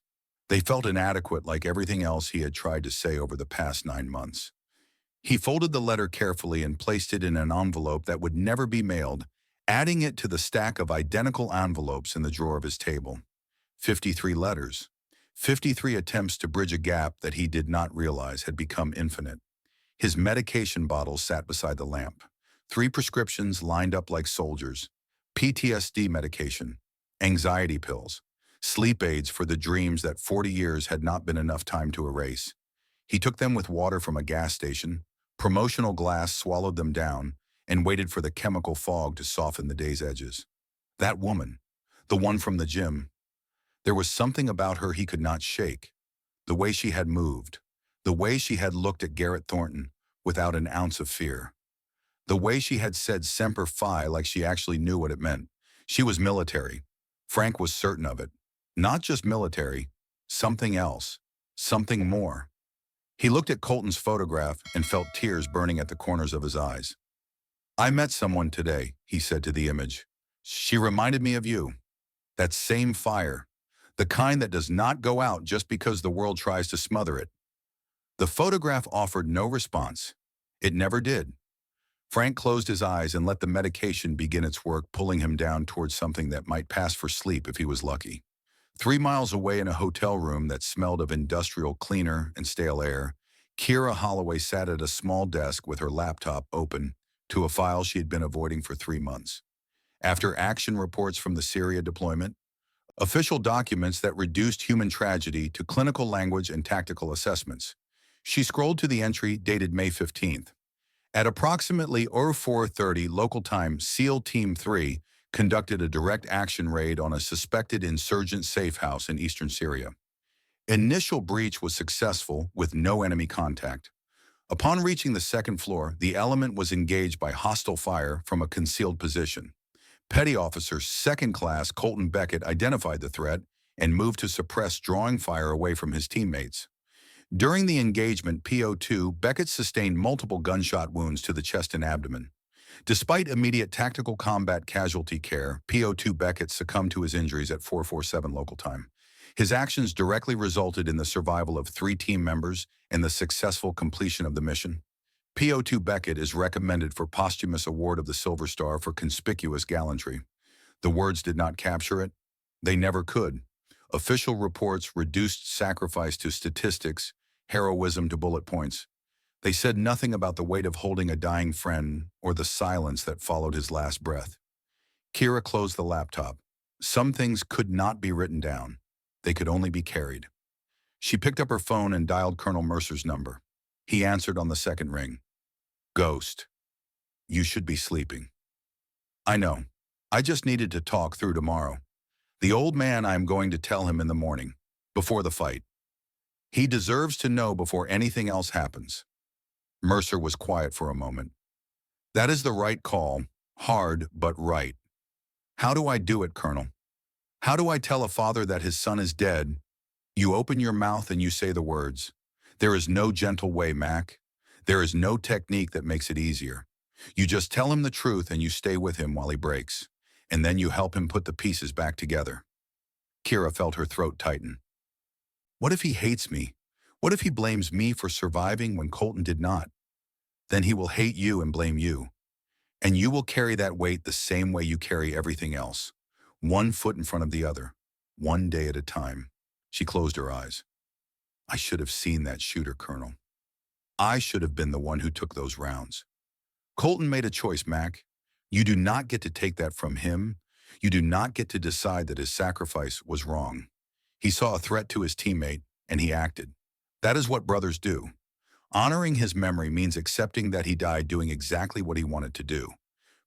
They felt inadequate like everything else he had tried to say over the past 9 months. He folded the letter carefully and placed it in an envelope that would never be mailed, adding it to the stack of identical envelopes in the drawer of his table. 53 letters. 53 attempts to bridge a gap that he did not realize had become infinite. His medication bottles sat beside the lamp. 3 prescriptions lined up like soldiers. PTSD medication, anxiety pills, sleep aids for the dreams that 40 years had not been enough time to erase. He took them with water from a gas station. Promotional glass swallowed them down and waited for the chemical fog to soften the day's edges. That woman, the one from the gym, there was something about her he could not shake. The way she had moved, the way she had looked at Garrett Thornton without an ounce of fear, the way she had said Semper Fi like she actually knew what it meant. She was military. Frank was certain of it. Not just military, something else, something more. He looked at Colton's photograph and felt tears burning at the corners of his eyes. "I met someone today," he said to the image. "She reminded me of you. That same fire. The kind that does not go out just because the world tries to smother it." The photograph offered no response. It never did. Frank closed his eyes and let the medication begin its work, pulling him down towards something that might pass for sleep if he was lucky. 3 miles away in a hotel room that smelled of industrial cleaner and stale air, Kira Holloway sat at a small desk with her laptop open to a file she had been avoiding for 3 months. After action reports from the Syria deployment, official documents that reduced human tragedy to clinical language and tactical assessments, she scrolled to the entry dated May 15th. At approximately 04:30 local time, SEAL Team 3 conducted a direct action raid on a suspected insurgent safe house in eastern Syria. Initial breach was successful with no enemy contact. Upon reaching the second floor, the element was engaged by hostile fire from a concealed position. Petty Officer Second Class Colton Beckett identified the threat and moved to suppress drawing fire away from his teammates. During the engagement PO2, Beckett sustained multiple gunshot wounds to the chest and abdomen. Despite immediate tactical combat casualty care, PO2 Beckett succumbed to his injuries at 4:47 local time. His actions directly resulted in the survival of 3 team members and the successful completion of the mission. PO2 Beckett is recommended for posthumous award of the Silver Star for conspicuous gallantry. The words did not capture it. They never could. Official reports reduced sacrifice to statistics, heroism to bullet points. They said nothing about the weight of holding a dying friend or the silence that followed his last breath. Kira closed the laptop. Some things could not be written down. They could only be carried. She picked up her phone and dialed Colonel Mercer's number. He answered on the second ring. Ghost. You should be sleeping. I know. I just needed to talk through tomorrow. The old man, I am going to tell him in the morning, before the fight. He deserves to know before anything else happens. Mercer was quiet for a moment. That is the right call, hard but right. How do I do it, Colonel? How do I tell a father that his son is dead? You open your mouth and you say the words. There is no gentle way, Mac. There is no technique that makes it easier. You just tell him the truth and you stay with him while he breaks. And then you help him put the pieces back together. Kira felt her throat tighten. What if he hates me? What if he blames me for surviving when Colton did not? Then he will hate you and blame you. And you will carry that weight the same way you carry everything else. One foot in front of the other. One day at a time. She closed her eyes. I should have seen that shooter, Colonel. I should have been the one who took those rounds. Colton made a choice, Mac. You do not get to take that from him. You do not get to decide that his sacrifice was wrong. He saw a threat to his teammate, and he acted. That is what brothers do. Honoring his memory means accepting that he died doing exactly what he wanted to do,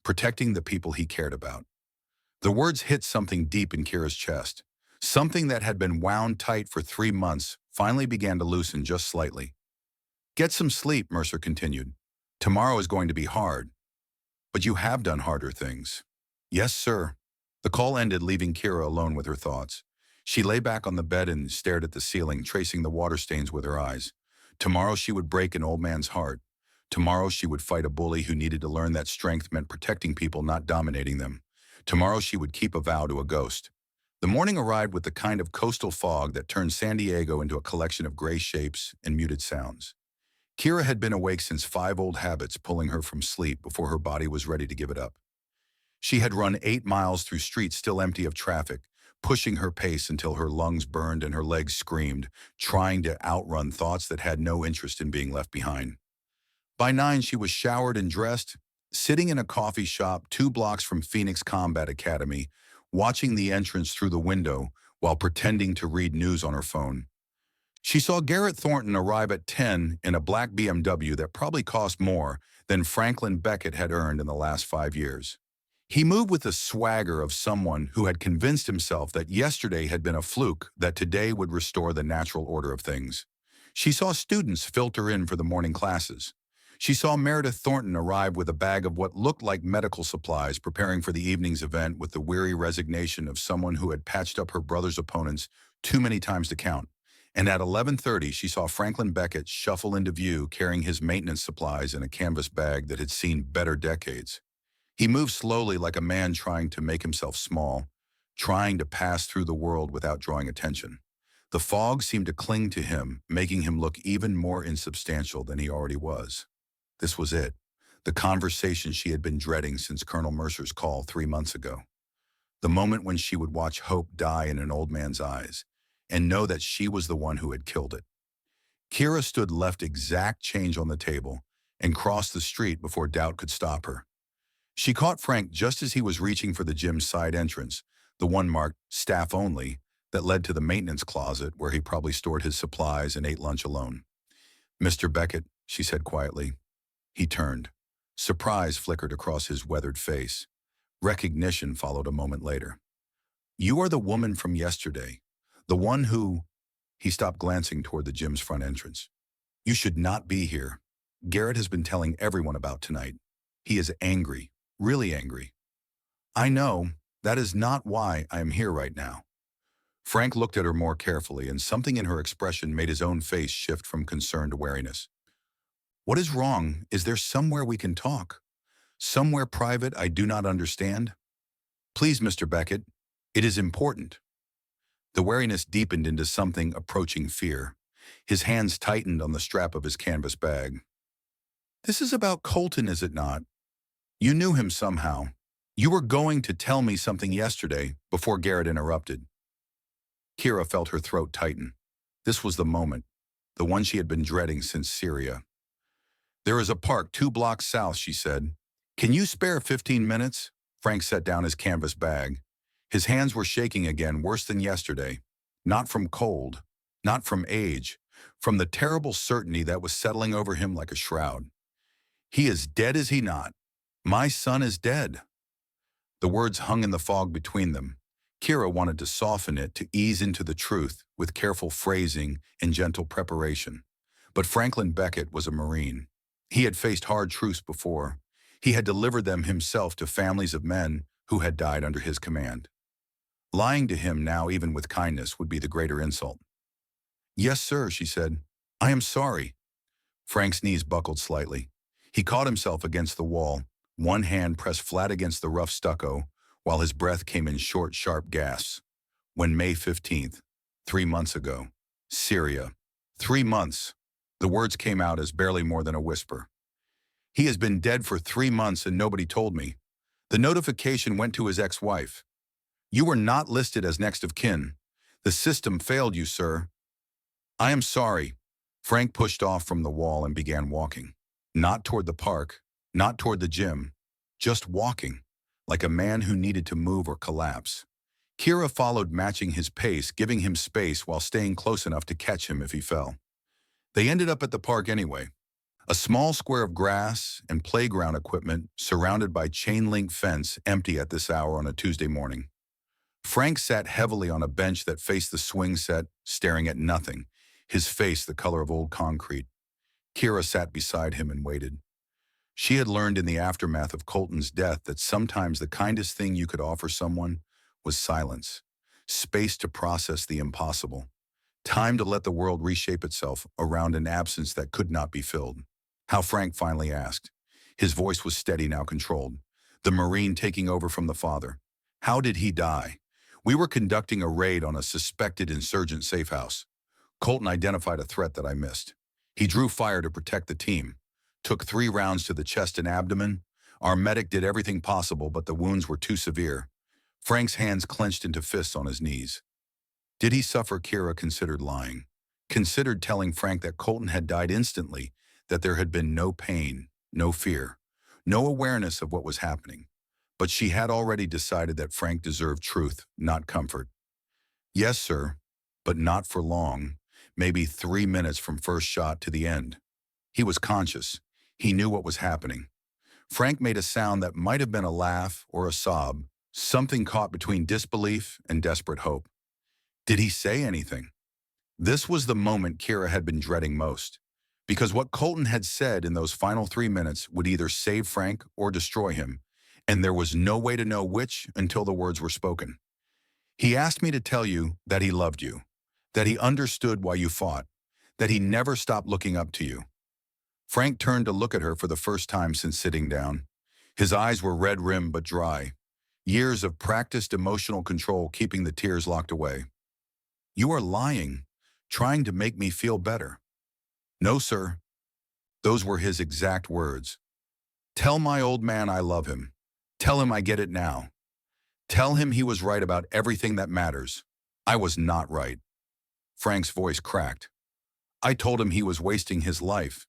protecting the people he cared about. The words hit something deep in Kira's chest. Something that had been wound tight for 3 months finally began to loosen just slightly. Get some sleep, Mercer continued. Tomorrow is going to be hard. But you have done harder things. Yes, sir. The call ended, leaving Kira alone with her thoughts. She lay back on the bed and stared at the ceiling, tracing the water stains with her eyes. Tomorrow she would break an old man's heart. Tomorrow she would fight a bully who needed to learn that strength meant protecting people, not dominating them. Tomorrow she would keep a vow to a ghost. The morning arrived with the kind of coastal fog that turned San Diego into a collection of gray shapes and muted sounds. Kira had been awake since 5 old habits pulling her from sleep before her body was ready to give it up. She had run 8 miles through streets still empty of traffic, pushing her pace until her lungs burned and her legs screamed, trying to outrun thoughts that had no interest in being left behind. By 9, she was showered and dressed, sitting in a coffee shop 2 blocks from Phoenix Combat Academy, watching the entrance through the window while pretending to read news on her phone. She saw Garrett Thornton arrive at 10 in a black BMW that probably cost more than Franklin Beckett had earned in the last 5 years. He moved with the swagger of someone who had convinced himself that yesterday had been a fluke, that today would restore the natural order of things. She saw students filter in for the morning classes. She saw Meredith Thornton arrive with a bag of what looked like medical supplies, preparing for the evening's event with the weary resignation of someone who had patched up her brother's opponents too many times to count. And at 11:30, she saw Franklin Beckett shuffle into view carrying his maintenance supplies in a canvas bag that had seen better decades. He moved slowly like a man trying to make himself small, trying to pass through the world without drawing attention. The fog seemed to cling to him, making him look even more insubstantial than he already was. This was it, the conversation she had been dreading since Colonel Mercer's call 3 months ago. The moment when she would watch hope die in an old man's eyes, and know that she was the one who had killed it. Kira stood, left exact change on the table, and crossed the street before doubt could stop her. She caught Frank just as he was reaching for the gym's side entrance, the one marked staff only, that led to the maintenance closet where he probably stored his supplies and ate lunch alone. Mr. Beckett, she said quietly. He turned. Surprise flickered across his weathered face. Recognition followed a moment later. You are the woman from yesterday. The one who... He stopped, glancing toward the gym's front entrance. You should not be here. Garrett has been telling everyone about tonight. He is angry, really angry. I know. That is not why I am here right now. Frank looked at her more carefully, and something in her expression made his own face shift from concern to wariness. What is wrong? Is there somewhere we can talk? Somewhere private I do not understand? Please, Mr. Beckett, it is important. The wariness deepened into something approaching fear. His hands tightened on the strap of his canvas bag. This is about Colton, is it not? You knew him somehow. You were going to tell me something yesterday before Garrett interrupted. Kira felt her throat tighten. This was the moment, the one she had been dreading since Syria. There is a park 2 blocks south, she said. Can you spare 15 minutes? Frank set down his canvas bag. His hands were shaking again, worse than yesterday. Not from cold, not from age, from the terrible certainty that was settling over him like a shroud. He is dead, is he not? My son is dead. The words hung in the fog between them. Kira wanted to soften it, to ease into the truth with careful phrasing and gentle preparation. But Franklin Beckett was a Marine. He had faced hard truths before. He had delivered them himself to families of men who had died under his command. Lying to him now, even with kindness, would be the greater insult. Yes, sir, she said. I am sorry. Frank's knees buckled slightly. He caught himself against the wall, one hand pressed flat against the rough stucco, while his breath came in short, sharp gasps. When May 15th, 3 months ago, Syria. 3 months. The words came out as barely more than a whisper. He has been dead for 3 months and nobody told me. The notification went to his ex-wife. You were not listed as next of kin. The system failed you, sir. I am sorry. Frank pushed off from the wall and began walking. Not toward the park, not toward the gym, just walking, like a man who needed to move or collapse. Kira followed, matching his pace, giving him space while staying close enough to catch him if he fell. They ended up at the park anyway. A small square of grass and playground equipment surrounded by chain-link fence, empty at this hour on a Tuesday morning. Frank sat heavily on a bench that faced the swing set, staring at nothing, his face the color of old concrete. Kira sat beside him and waited. She had learned in the aftermath of Colton's death that sometimes the kindest thing you could offer someone was silence, space to process the impossible, time to let the world reshape itself around an absence that could not be filled. How, Frank finally asked. His voice was steady, now controlled. The Marine taking over from the father. How did he die? We were conducting a raid on a suspected insurgent safe house. Colton identified a threat that I missed. He drew fire to protect the team. Took 3 rounds to the chest and abdomen. Our medic did everything possible, but the wounds were too severe. Frank's hands clenched into fists on his knees. Did he suffer? Kira considered lying. Considered telling Frank that Colton had died instantly, that there had been no pain, no fear, no awareness of what was happening. But she had already decided that Frank deserved truth, not comfort. Yes, sir, but not for long. Maybe 3 minutes from first shot to the end. He was conscious. He knew what was happening. Frank made a sound that might have been a laugh or a sob, something caught between disbelief and desperate hope. Did he say anything? This was the moment Kira had been dreading most, because what Colton had said in those final 3 minutes would either save Frank or destroy him, and there was no way to know which until the words were spoken. He asked me to tell you that he loved you, that he understood why you fought, that he never stopped looking up to you. Frank turned to look at her for the first time since sitting down. His eyes were red-rimmed but dry, years of practiced emotional control keeping the tears locked away. You are lying, trying to make me feel better. No, sir. Those were his exact words. Tell my old man I love him. Tell him I get it now. Tell him he was right about everything that matters. I was not right. Frank's voice cracked. I told him he was wasting his life.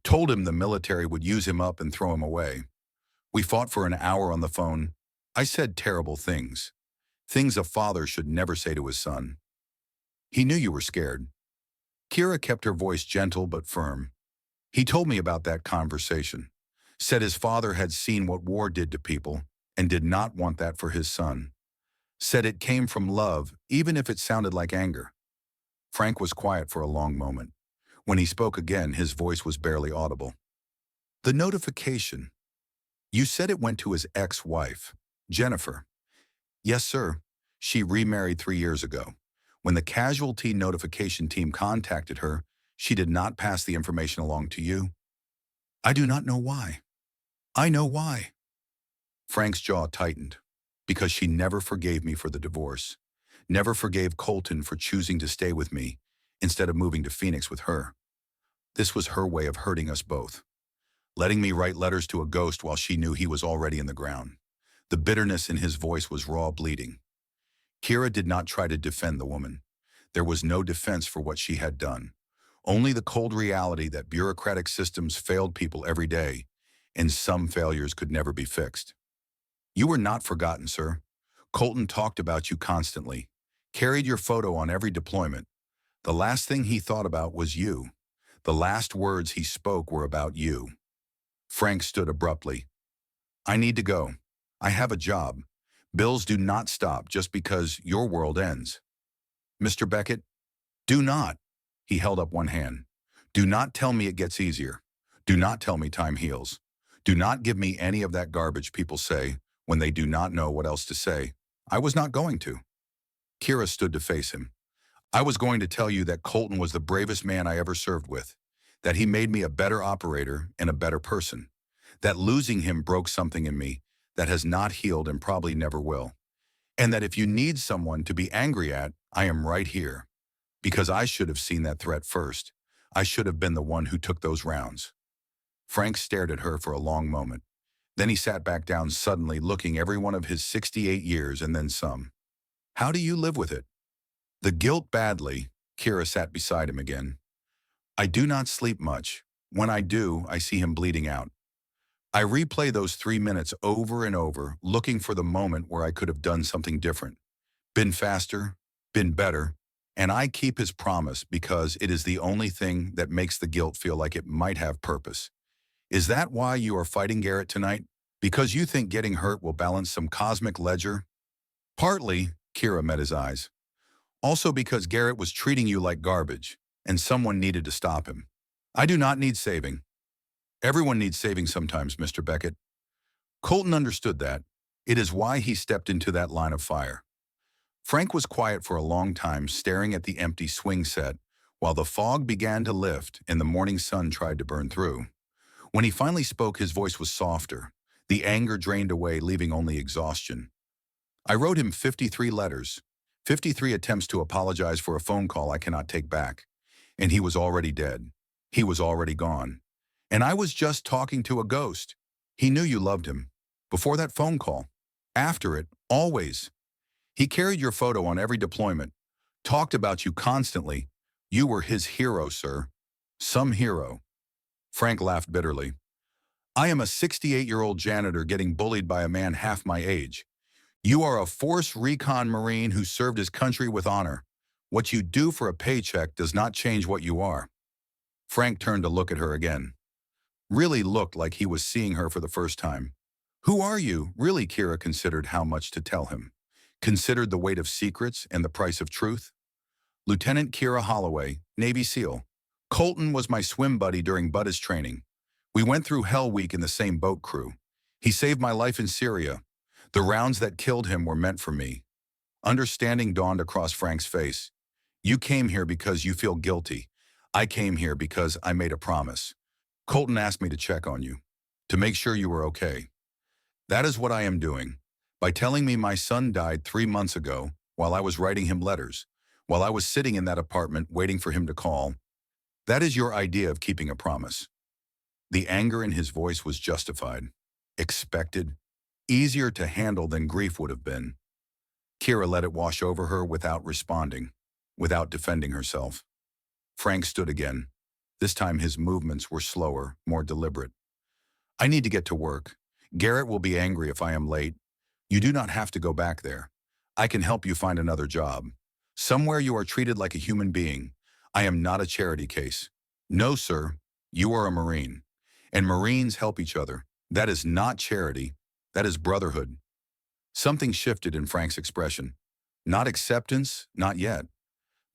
Told him the military would use him up and throw him away. We fought for an hour on the phone. I said terrible things. Things a father should never say to his son. He knew you were scared. Kira kept her voice gentle but firm. He told me about that conversation. Said his father had seen what war did to people and did not want that for his son. Said it came from love, even if it sounded like anger. Frank was quiet for a long moment. When he spoke again, his voice was barely audible. The notification. You said it went to his ex-wife, Jennifer. Yes, sir. She remarried 3 years ago. When the casualty notification team contacted her, she did not pass the information along to you. I do not know why. I know why. Frank's jaw tightened. Because she never forgave me for the divorce. Never forgave Colton for choosing to stay with me instead of moving to Phoenix with her. This was her way of hurting us both. Letting me write letters to a ghost while she knew he was already in the ground. The bitterness in his voice was raw bleeding. Kira did not try to defend the woman. There was no defense for what she had done. Only the cold reality that bureaucratic systems failed people every day, and some failures could never be fixed. You were not forgotten, sir. Colton talked about you constantly, carried your photo on every deployment. The last thing he thought about was you. The last words he spoke were about you. Frank stood abruptly. I need to go. I have a job. Bills do not stop just because your world ends. Mr. Beckett, do not. He held up one hand. Do not tell me it gets easier. Do not tell me time heals. Do not give me any of that garbage people say when they do not know what else to say. I was not going to. Kira stood to face him. I was going to tell you that Colton was the bravest man I ever served with, that he made me a better operator and a better person, that losing him broke something in me that has not healed and probably never will, and that if you need someone to be angry at, I am right here, because I should have seen that threat first. I should have been the one who took those rounds. Frank stared at her for a long moment. Then he sat back down suddenly, looking every one of his 68 years and then some. How do you live with it? The guilt badly. Kira sat beside him again. I do not sleep much. When I do, I see him bleeding out. I replay those 3 minutes over and over, looking for the moment where I could have done something different. Been faster, been better, and I keep his promise because it is the only thing that makes the guilt feel like it might have purpose. Is that why you are fighting Garrett tonight? Because you think getting hurt will balance some cosmic ledger? Partly, Kira met his eyes. Also because Garrett was treating you like garbage, and someone needed to stop him. I do not need saving. Everyone needs saving sometimes, Mr. Beckett. Colton understood that. It is why he stepped into that line of fire. Frank was quiet for a long time, staring at the empty swing set, while the fog began to lift and the morning sun tried to burn through. When he finally spoke, his voice was softer. The anger drained away, leaving only exhaustion. I wrote him 53 letters, 53 attempts to apologize for a phone call I cannot take back. And he was already dead. He was already gone. And I was just talking to a ghost. He knew you loved him. Before that phone call. After it. Always. He carried your photo on every deployment. Talked about you constantly. You were his hero, sir. Some hero. Frank laughed bitterly. I am a 68-year-old janitor getting bullied by a man half my age. You are a force recon Marine who served his country with honor. What you do for a paycheck does not change what you are. Frank turned to look at her again. Really looked like he was seeing her for the first time. Who are you? Really, Kira considered how much to tell him. Considered the weight of secrets and the price of truth. Lieutenant Kira Holloway, Navy SEAL. Colton was my swim buddy during Buddha's training. We went through Hell Week in the same boat crew. He saved my life in Syria. The rounds that killed him were meant for me. Understanding dawned across Frank's face. You came here because you feel guilty. I came here because I made a promise. Colton asked me to check on you, to make sure you were okay. That is what I am doing. By telling me my son died 3 months ago, while I was writing him letters, while I was sitting in that apartment waiting for him to call. That is your idea of keeping a promise. The anger in his voice was justified, expected, easier to handle than grief would have been. Kira let it wash over her without responding, without defending herself. Frank stood again. This time his movements were slower, more deliberate. I need to get to work. Garrett will be angry if I am late. You do not have to go back there. I can help you find another job. Somewhere you are treated like a human being. I am not a charity case. No, sir. You are a Marine. And Marines help each other. That is not charity. That is brotherhood. Something shifted in Frank's expression. Not acceptance, not yet.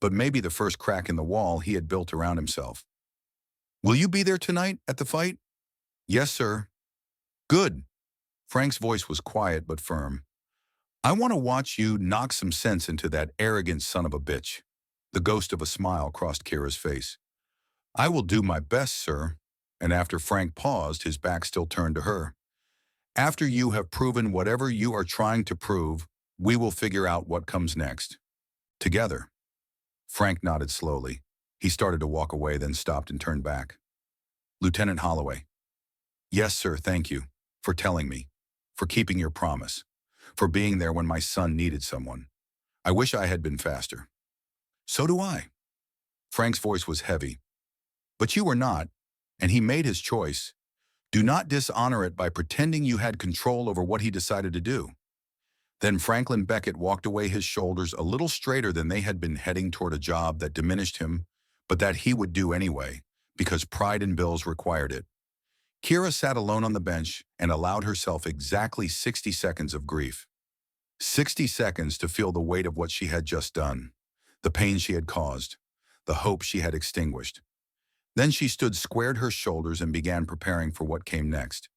But maybe the first crack in the wall he had built around himself. Will you be there tonight at the fight? Yes, sir. Good. Frank's voice was quiet but firm. I want to watch you knock some sense into that arrogant son of a bitch. The ghost of a smile crossed Kira's face. I will do my best, sir. And after Frank paused, his back still turned to her. After you have proven whatever you are trying to prove, we will figure out what comes next. Together. Frank nodded slowly. He started to walk away, then stopped and turned back. Lieutenant Holloway. Yes, sir, thank you. For telling me. For keeping your promise. For being there when my son needed someone. I wish I had been faster. So do I. Frank's voice was heavy. But you were not, and he made his choice. Do not dishonor it by pretending you had control over what he decided to do. Then Franklin Beckett walked away, his shoulders a little straighter than they had been, heading toward a job that diminished him, but that he would do anyway, because pride and bills required it. Kira sat alone on the bench and allowed herself exactly 60 seconds of grief. 60 seconds to feel the weight of what she had just done, the pain she had caused, the hope she had extinguished. Then she stood, squared her shoulders, and began preparing for what came next.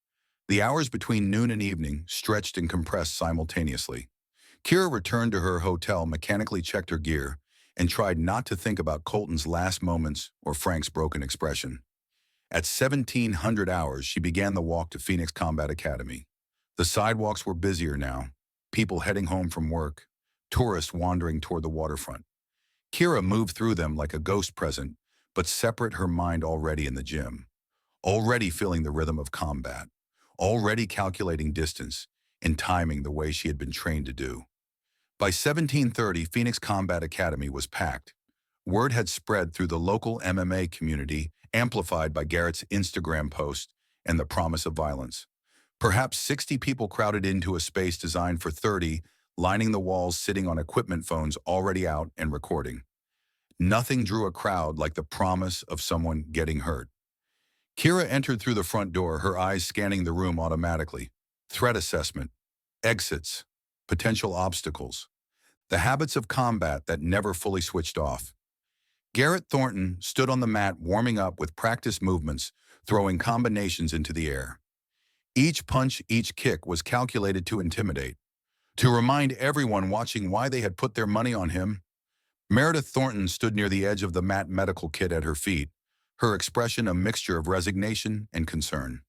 The hours between noon and evening stretched and compressed simultaneously. Kira returned to her hotel, mechanically checked her gear, and tried not to think about Colton's last moments or Frank's broken expression. At 1700 hours, she began the walk to Phoenix Combat Academy. The sidewalks were busier now, people heading home from work, tourists wandering toward the waterfront. Kira moved through them like a ghost present, but separate, her mind already in the gym, already feeling the rhythm of combat, already calculating distance and timing the way she had been trained to do. By 1730, Phoenix Combat Academy was packed. Word had spread through the local MMA community, amplified by Garrett's Instagram post and the promise of violence. Perhaps 60 people crowded into a space designed for 30, lining the walls, sitting on equipment phones already out and recording. Nothing drew a crowd like the promise of someone getting hurt. Kira entered through the front door, her eyes scanning the room automatically. Threat assessment, exits, potential obstacles, the habits of combat that never fully switched off. Garrett Thornton stood on the mat, warming up with practice movements, throwing combinations into the air. Each punch, each kick was calculated to intimidate, to remind everyone watching why they had put their money on him. Meredith Thornton stood near the edge of the mat, medical kit at her feet, her expression a mixture of resignation and concern.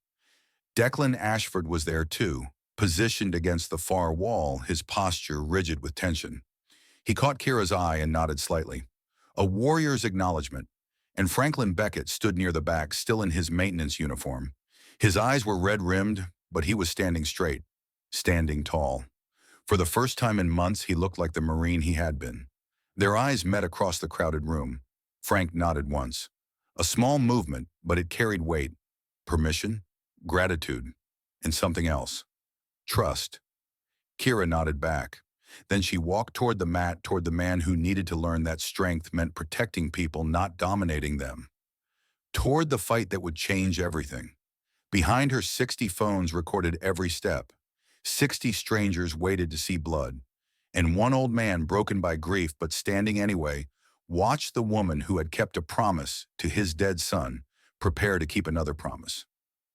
Declan Ashford was there too, positioned against the far wall, his posture rigid with tension. He caught Kira's eye and nodded slightly. A warrior's acknowledgement. And Franklin Beckett stood near the back, still in his maintenance uniform. His eyes were red-rimmed, but he was standing straight, standing tall. For the first time in months, he looked like the Marine he had been. Their eyes met across the crowded room. Frank nodded once. A small movement, but it carried weight. Permission, gratitude, and something else. Trust. Kira nodded back. Then she walked toward the mat, toward the man who needed to learn that strength meant protecting people, not dominating them. Toward the fight that would change everything. Behind her, 60 phones recorded every step. 60 strangers waited to see blood. And one old man, broken by grief but standing anyway, watched the woman who had kept a promise to his dead son prepare to keep another promise.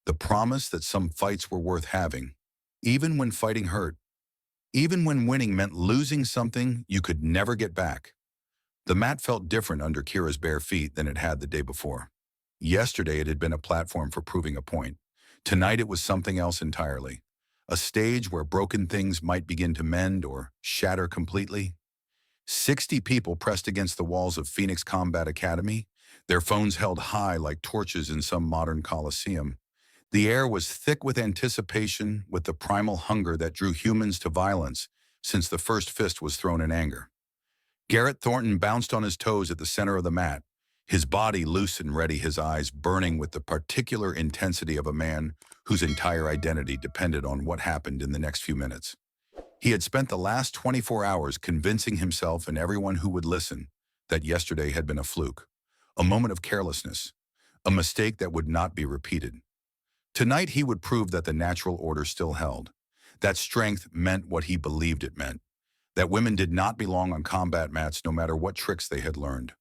The promise that some fights were worth having, even when fighting hurt, even when winning meant losing something you could never get back. The mat felt different under Kira's bare feet than it had the day before. Yesterday it had been a platform for proving a point. Tonight it was something else entirely. A stage where broken things might begin to mend or shatter completely. 60 people pressed against the walls of Phoenix Combat Academy, their phones held high like torches in some modern coliseum. The air was thick with anticipation, with the primal hunger that drew humans to violence since the first fist was thrown in anger. Garrett Thornton bounced on his toes at the center of the mat, his body loose and ready, his eyes burning with the particular intensity of a man whose entire identity depended on what happened in the next few minutes. He had spent the last 24 hours convincing himself and everyone who would listen that yesterday had been a fluke, a moment of carelessness, a mistake that would not be repeated. Tonight he would prove that the natural order still held, that strength meant what he believed it meant, that women did not belong on combat mats no matter what tricks they had learned.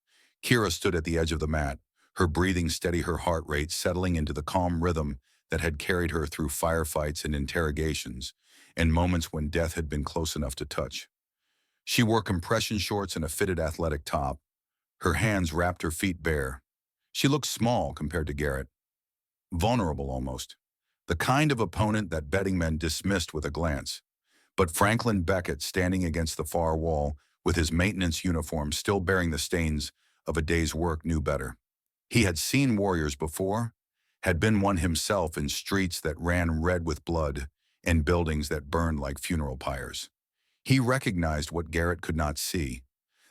Kira stood at the edge of the mat, her breathing steady, her heart rate settling into the calm rhythm that had carried her through firefights and interrogations, and moments when death had been close enough to touch. She wore compression shorts and a fitted athletic top. Her hands wrapped her feet bare. She looked small compared to Garrett, vulnerable almost. The kind of opponent that betting men dismissed with a glance. But Franklin Beckett, standing against the far wall, with his maintenance uniform still bearing the stains of a day's work, knew better. He had seen warriors before, had been one himself in streets that ran red with blood and buildings that burned like funeral pyres. He recognized what Garrett could not see,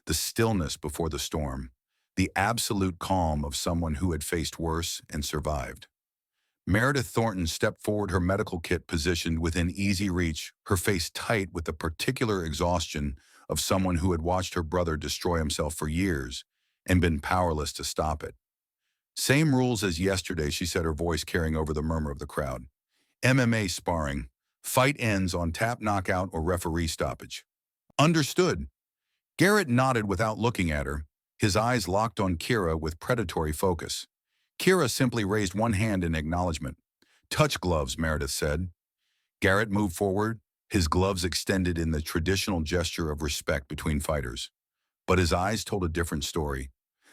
the stillness before the storm, the absolute calm of someone who had faced worse and survived. Meredith Thornton stepped forward, her medical kit positioned within easy reach, her face tight with the particular exhaustion of someone who had watched her brother destroy himself for years and been powerless to stop it. "Same rules as yesterday," she said, her voice carrying over the murmur of the crowd. "MMA sparring. Fight ends on tap, knockout, or referee stoppage." "Understood." Garrett nodded without looking at her, his eyes locked on Kira with predatory focus. Kira simply raised one hand in acknowledgement. "Touch gloves," Meredith said. Garrett moved forward, his gloves extended in the traditional gesture of respect between fighters. But his eyes told a different story.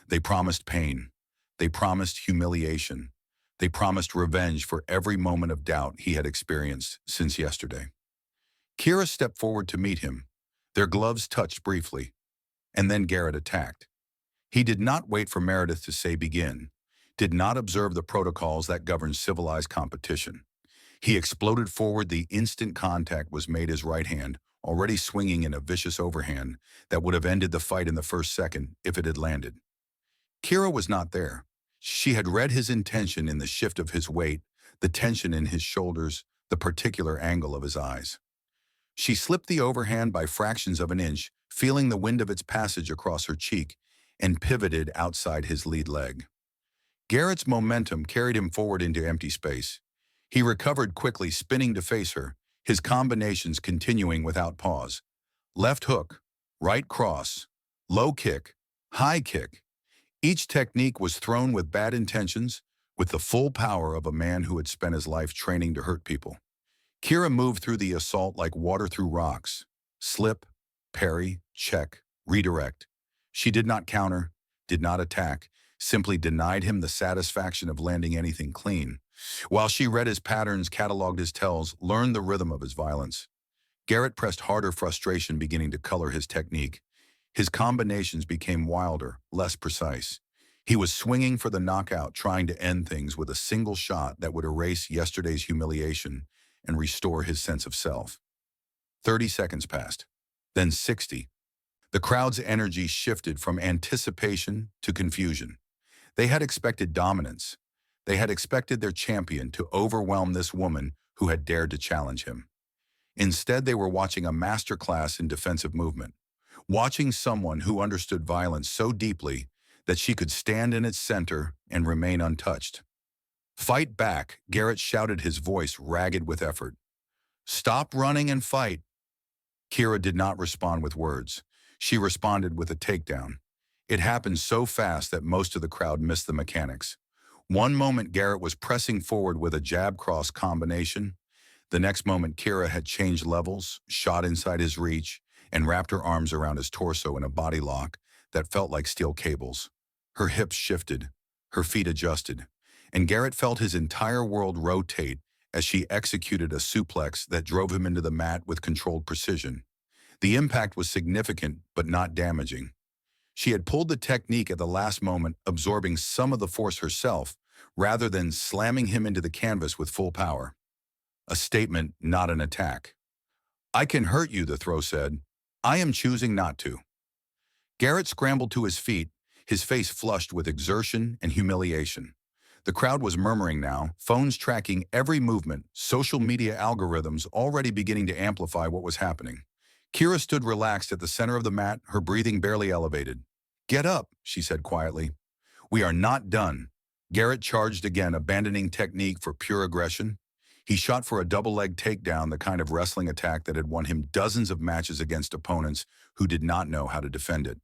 They promised pain. They promised humiliation. They promised revenge for every moment of doubt he had experienced since yesterday. Kira stepped forward to meet him. Their gloves touched briefly, and then Garrett attacked. He did not wait for Meredith to say begin, did not observe the protocols that govern civilized competition. He exploded forward the instant contact was made, his right hand, already swinging in a vicious overhand that would have ended the fight in the first second if it had landed. Kira was not there. She had read his intention in the shift of his weight, the tension in his shoulders, the particular angle of his eyes. She slipped the overhand by fractions of an inch, feeling the wind of its passage across her cheek, and pivoted outside his lead leg. Garrett's momentum carried him forward into empty space. He recovered quickly, spinning to face her, his combinations continuing without pause. Left hook, right cross, low kick, high kick. Each technique was thrown with bad intentions, with the full power of a man who had spent his life training to hurt people. Kira moved through the assault like water through rocks. Slip, parry, check, redirect. She did not counter, did not attack, simply denied him the satisfaction of landing anything clean. While she read his patterns, cataloged his tells, learned the rhythm of his violence. Garrett pressed harder, frustration beginning to color his technique. His combinations became wilder, less precise. He was swinging for the knockout, trying to end things with a single shot that would erase yesterday's humiliation and restore his sense of self. 30 seconds passed, then 60. The crowd's energy shifted from anticipation to confusion. They had expected dominance. They had expected their champion to overwhelm this woman who had dared to challenge him. Instead, they were watching a masterclass in defensive movement, watching someone who understood violence so deeply that she could stand in its center and remain untouched. "Fight back," Garrett shouted, his voice ragged with effort. "Stop running and fight." Kira did not respond with words. She responded with a takedown. It happened so fast that most of the crowd missed the mechanics. One moment Garrett was pressing forward with a jab-cross combination. The next moment Kira had changed levels, shot inside his reach, and wrapped her arms around his torso in a body lock that felt like steel cables. Her hips shifted, her feet adjusted, and Garrett felt his entire world rotate as she executed a suplex that drove him into the mat with controlled precision. The impact was significant but not damaging. She had pulled the technique at the last moment, absorbing some of the force herself, rather than slamming him into the canvas with full power. A statement, not an attack. "I can hurt you," the throw said. "I am choosing not to." Garrett scrambled to his feet, his face flushed with exertion and humiliation. The crowd was murmuring now, phones tracking every movement, social media algorithms already beginning to amplify what was happening. Kira stood relaxed at the center of the mat, her breathing barely elevated. "Get up," she said quietly. "We are not done." Garrett charged again, abandoning technique for pure aggression. He shot for a double-leg takedown, the kind of wrestling attack that had won him dozens of matches against opponents who did not know how to defend it.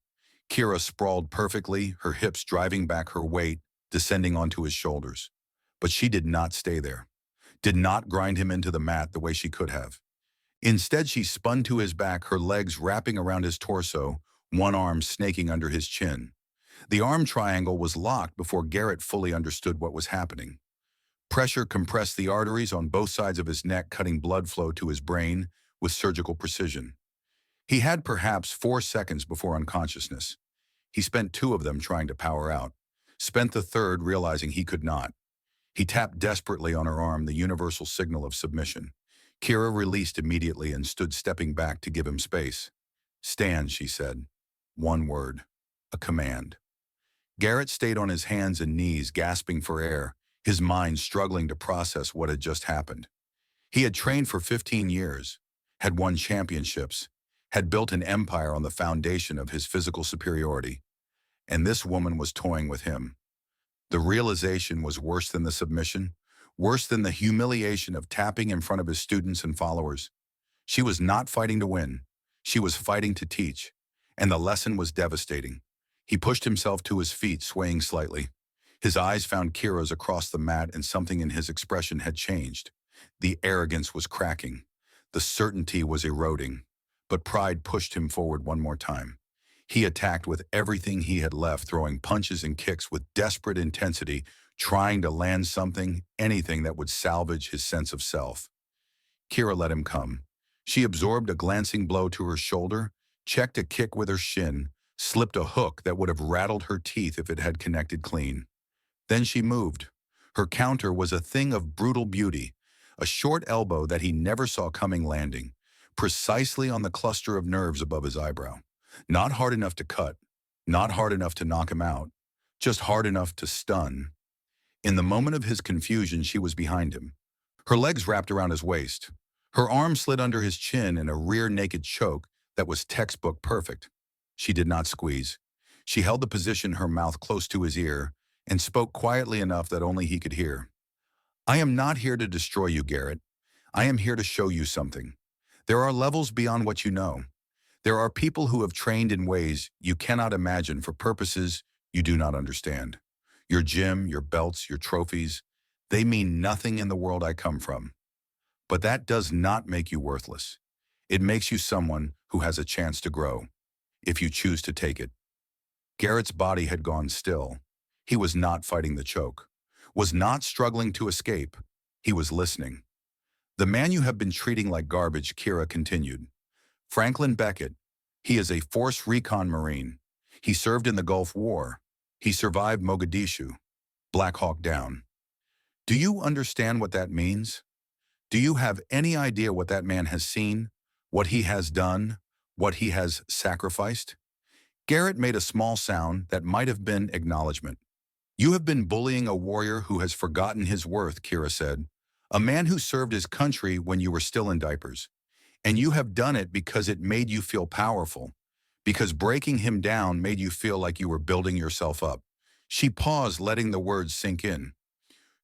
Kira sprawled perfectly, her hips driving back her weight, descending onto his shoulders. But she did not stay there, did not grind him into the mat the way she could have. Instead, she spun to his back, her legs wrapping around his torso, one arm snaking under his chin. The arm triangle was locked before Garrett fully understood what was happening. Pressure compressed the arteries on both sides of his neck, cutting blood flow to his brain with surgical precision. He had perhaps 4 seconds before unconsciousness. He spent 2 of them trying to power out, spent the third realizing he could not. He tapped desperately on her arm, the universal signal of submission. Kira released immediately and stood stepping back to give him space. "Stand," she said. One word. A command. Garrett stayed on his hands and knees, gasping for air, his mind struggling to process what had just happened. He had trained for 15 years, had won championships, had built an empire on the foundation of his physical superiority. And this woman was toying with him. The realization was worse than the submission, worse than the humiliation of tapping in front of his students and followers. She was not fighting to win. She was fighting to teach. And the lesson was devastating. He pushed himself to his feet, swaying slightly. His eyes found Kira's across the mat, and something in his expression had changed. The arrogance was cracking. The certainty was eroding. But pride pushed him forward one more time. He attacked with everything he had left, throwing punches and kicks with desperate intensity, trying to land something, anything that would salvage his sense of self. Kira let him come. She absorbed a glancing blow to her shoulder, checked a kick with her shin, slipped a hook that would have rattled her teeth if it had connected clean. Then she moved. Her counter was a thing of brutal beauty, a short elbow that he never saw coming, landing precisely on the cluster of nerves above his eyebrow. Not hard enough to cut, not hard enough to knock him out, just hard enough to stun. In the moment of his confusion, she was behind him. Her legs wrapped around his waist. Her arm slid under his chin in a rear naked choke that was textbook perfect. She did not squeeze. She held the position, her mouth close to his ear, and spoke quietly enough that only he could hear. "I am not here to destroy you, Garrett. I am here to show you something. There are levels beyond what you know. There are people who have trained in ways you cannot imagine for purposes you do not understand. Your gym, your belts, your trophies, they mean nothing in the world I come from. But that does not make you worthless. It makes you someone who has a chance to grow, if you choose to take it." Garrett's body had gone still. He was not fighting the choke, was not struggling to escape. He was listening. "The man you have been treating like garbage," Kira continued. "Franklin Beckett. He is a Force Recon Marine. He served in the Gulf War. He survived Mogadishu. Black Hawk Down. Do you understand what that means? Do you have any idea what that man has seen, what he has done, what he has sacrificed?" Garrett made a small sound that might have been acknowledgement. "You have been bullying a warrior who has forgotten his worth," Kira said. "A man who served his country when you were still in diapers. And you have done it because it made you feel powerful, because breaking him down made you feel like you were building yourself up." She paused, letting the words sink in.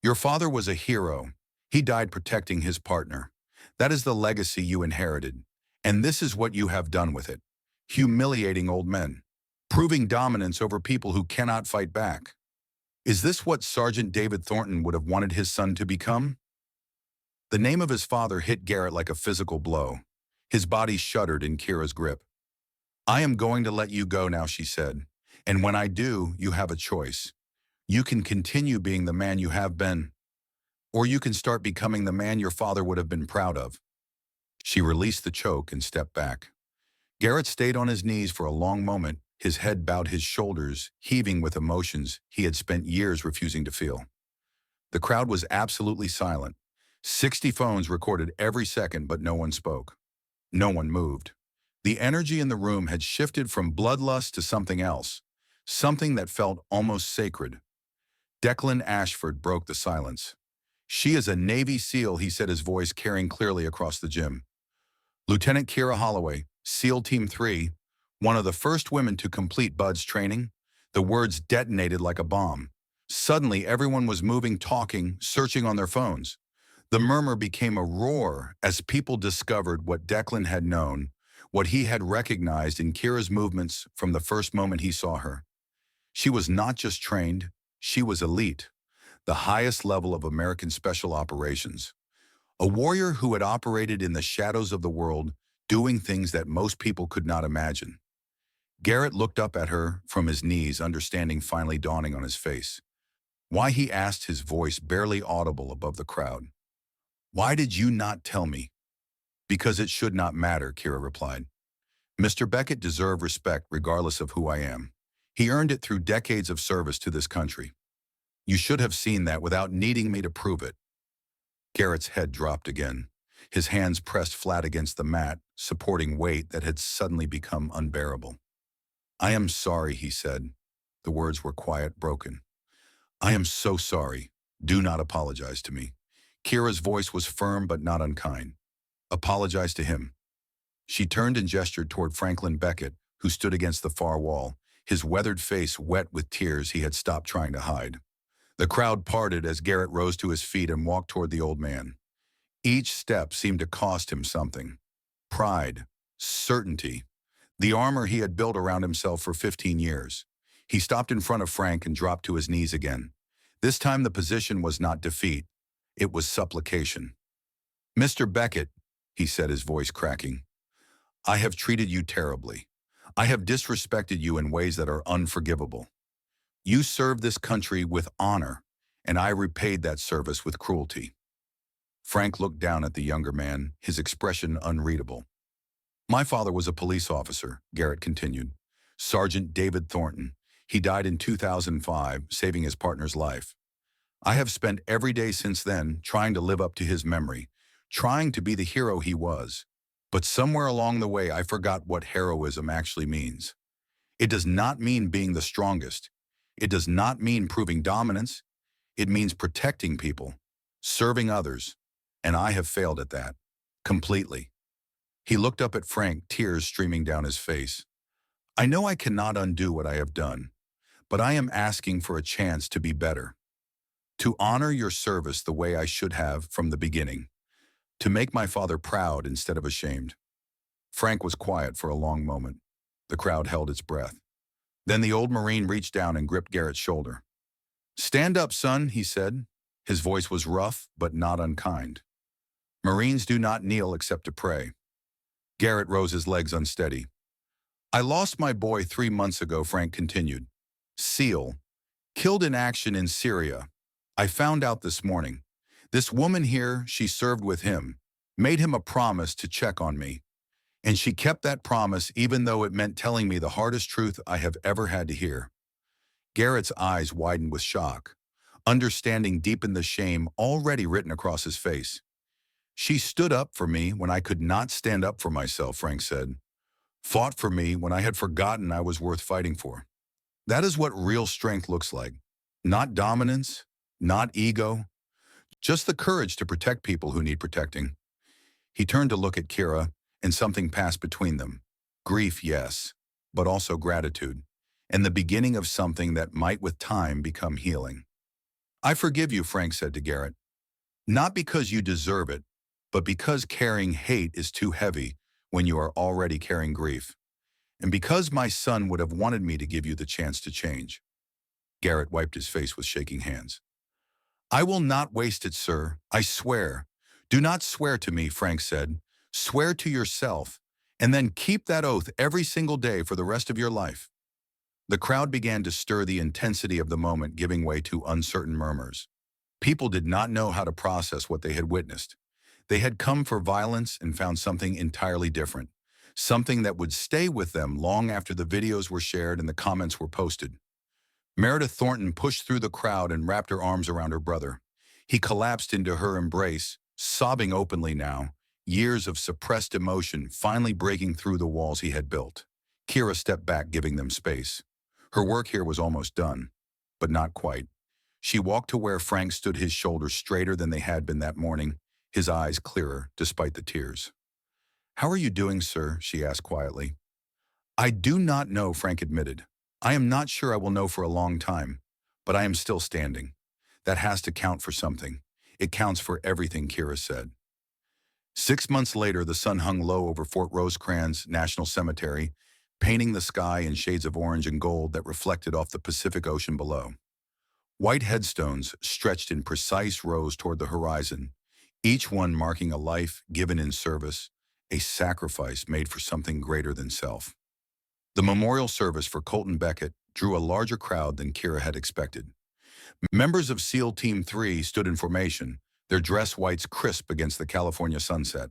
"Your father was a hero. He died protecting his partner. That is the legacy you inherited. And this is what you have done with it. Humiliating old men. Proving dominance over people who cannot fight back. Is this what Sergeant David Thornton would have wanted his son to become?" The name of his father hit Garrett like a physical blow. His body shuddered in Kira's grip. "I am going to let you go now," she said. "And when I do, you have a choice. You can continue being the man you have been, or you can start becoming the man your father would have been proud of." She released the choke and stepped back. Garrett stayed on his knees for a long moment, his head bowed, his shoulders heaving with emotions he had spent years refusing to feel. The crowd was absolutely silent. 60 phones recorded every second, but no one spoke. No one moved. The energy in the room had shifted from bloodlust to something else, something that felt almost sacred. Declan Ashford broke the silence. "She is a Navy SEAL," he said, his voice carrying clearly across the gym. "Lieutenant Kira Holloway, SEAL Team 3, one of the first women to complete Bud's training." The words detonated like a bomb. Suddenly, everyone was moving, talking, searching on their phones. The murmur became a roar as people discovered what Declan had known, what he had recognized in Kira's movements from the first moment he saw her. She was not just trained, she was elite, the highest level of American special operations. A warrior who had operated in the shadows of the world, doing things that most people could not imagine. Garrett looked up at her from his knees, understanding finally dawning on his face. Why, he asked, his voice barely audible above the crowd. Why did you not tell me? Because it should not matter, Kira replied. Mr. Beckett deserved respect regardless of who I am. He earned it through decades of service to this country. You should have seen that without needing me to prove it. Garrett's head dropped again, his hands pressed flat against the mat, supporting weight that had suddenly become unbearable. I am sorry, he said. The words were quiet, broken. I am so sorry. Do not apologize to me. Kira's voice was firm but not unkind. Apologize to him. She turned and gestured toward Franklin Beckett, who stood against the far wall, his weathered face wet with tears he had stopped trying to hide. The crowd parted as Garrett rose to his feet and walked toward the old man. Each step seemed to cost him something. Pride, certainty, the armor he had built around himself for 15 years. He stopped in front of Frank and dropped to his knees again. This time the position was not defeat. It was supplication. Mr. Beckett, he said, his voice cracking, I have treated you terribly. I have disrespected you in ways that are unforgivable. You served this country with honor, and I repaid that service with cruelty. Frank looked down at the younger man, his expression unreadable. My father was a police officer, Garrett continued. Sergeant David Thornton. He died in 2005, saving his partner's life. I have spent every day since then trying to live up to his memory, trying to be the hero he was. But somewhere along the way, I forgot what heroism actually means. It does not mean being the strongest. It does not mean proving dominance. It means protecting people, serving others, and I have failed at that, completely. He looked up at Frank, tears streaming down his face. I know I cannot undo what I have done, but I am asking for a chance to be better, to honor your service the way I should have from the beginning, to make my father proud instead of ashamed. Frank was quiet for a long moment. The crowd held its breath. Then the old Marine reached down and gripped Garrett's shoulder. Stand up, son, he said. His voice was rough, but not unkind. Marines do not kneel except to pray. Garrett rose, his legs unsteady. I lost my boy 3 months ago, Frank continued. SEAL, killed in action in Syria. I found out this morning. This woman here, she served with him, made him a promise to check on me. And she kept that promise even though it meant telling me the hardest truth I have ever had to hear. Garrett's eyes widened with shock. Understanding deepened the shame already written across his face. She stood up for me when I could not stand up for myself, Frank said. Fought for me when I had forgotten I was worth fighting for. That is what real strength looks like. Not dominance, not ego, just the courage to protect people who need protecting. He turned to look at Kira, and something passed between them. Grief, yes, but also gratitude, and the beginning of something that might with time become healing. I forgive you, Frank said to Garrett. Not because you deserve it, but because carrying hate is too heavy when you are already carrying grief. And because my son would have wanted me to give you the chance to change. Garrett wiped his face with shaking hands. I will not waste it, sir. I swear. Do not swear to me, Frank said. Swear to yourself, and then keep that oath every single day for the rest of your life. The crowd began to stir, the intensity of the moment giving way to uncertain murmurs. People did not know how to process what they had witnessed. They had come for violence and found something entirely different, something that would stay with them long after the videos were shared and the comments were posted. Meredith Thornton pushed through the crowd and wrapped her arms around her brother. He collapsed into her embrace, sobbing openly now, years of suppressed emotion finally breaking through the walls he had built. Kira stepped back, giving them space. Her work here was almost done, but not quite. She walked to where Frank stood, his shoulders straighter than they had been that morning, his eyes clearer despite the tears. How are you doing, sir? She asked quietly. I do not know, Frank admitted. I am not sure I will know for a long time, but I am still standing. That has to count for something. It counts for everything, Kira said. 6 months later, the sun hung low over Fort Rosecrans National Cemetery, painting the sky in shades of orange and gold that reflected off the Pacific Ocean below. White headstones stretched in precise rows toward the horizon, each one marking a life given in service, a sacrifice made for something greater than self. The memorial service for Colton Beckett drew a larger crowd than Kira had expected. Members of SEAL Team 3 stood in formation, their dress whites crisp against the California sunset.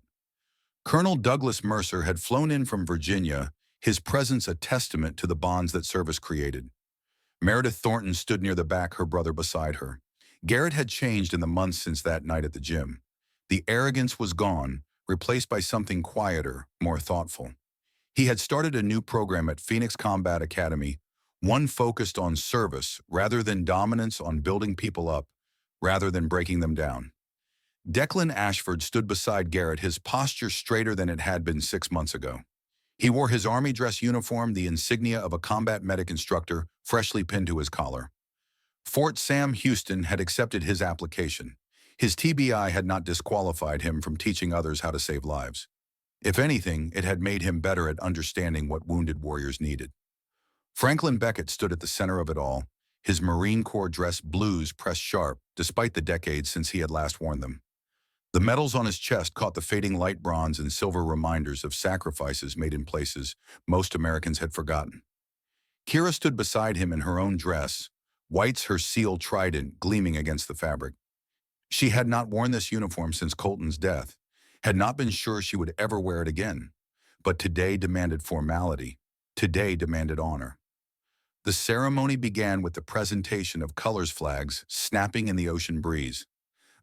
Colonel Douglas Mercer had flown in from Virginia, his presence a testament to the bonds that service created. Meredith Thornton stood near the back, her brother beside her. Garrett had changed in the months since that night at the gym. The arrogance was gone, replaced by something quieter, more thoughtful. He had started a new program at Phoenix Combat Academy, one focused on service rather than dominance, on building people up rather than breaking them down. Declan Ashford stood beside Garrett, his posture straighter than it had been 6 months ago. He wore his army dress uniform, the insignia of a combat medic instructor, freshly pinned to his collar. Fort Sam Houston had accepted his application. His TBI had not disqualified him from teaching others how to save lives. If anything, it had made him better at understanding what wounded warriors needed. Franklin Beckett stood at the center of it all, his Marine Corps dress blues pressed sharp, despite the decades since he had last worn them. The medals on his chest caught the fading light bronze and silver, reminders of sacrifices made in places most Americans had forgotten. Kira stood beside him in her own dress, whites her SEAL trident gleaming against the fabric. She had not worn this uniform since Colton's death, had not been sure she would ever wear it again. But today demanded formality. Today demanded honor. The ceremony began with the presentation of colors flags snapping in the ocean breeze.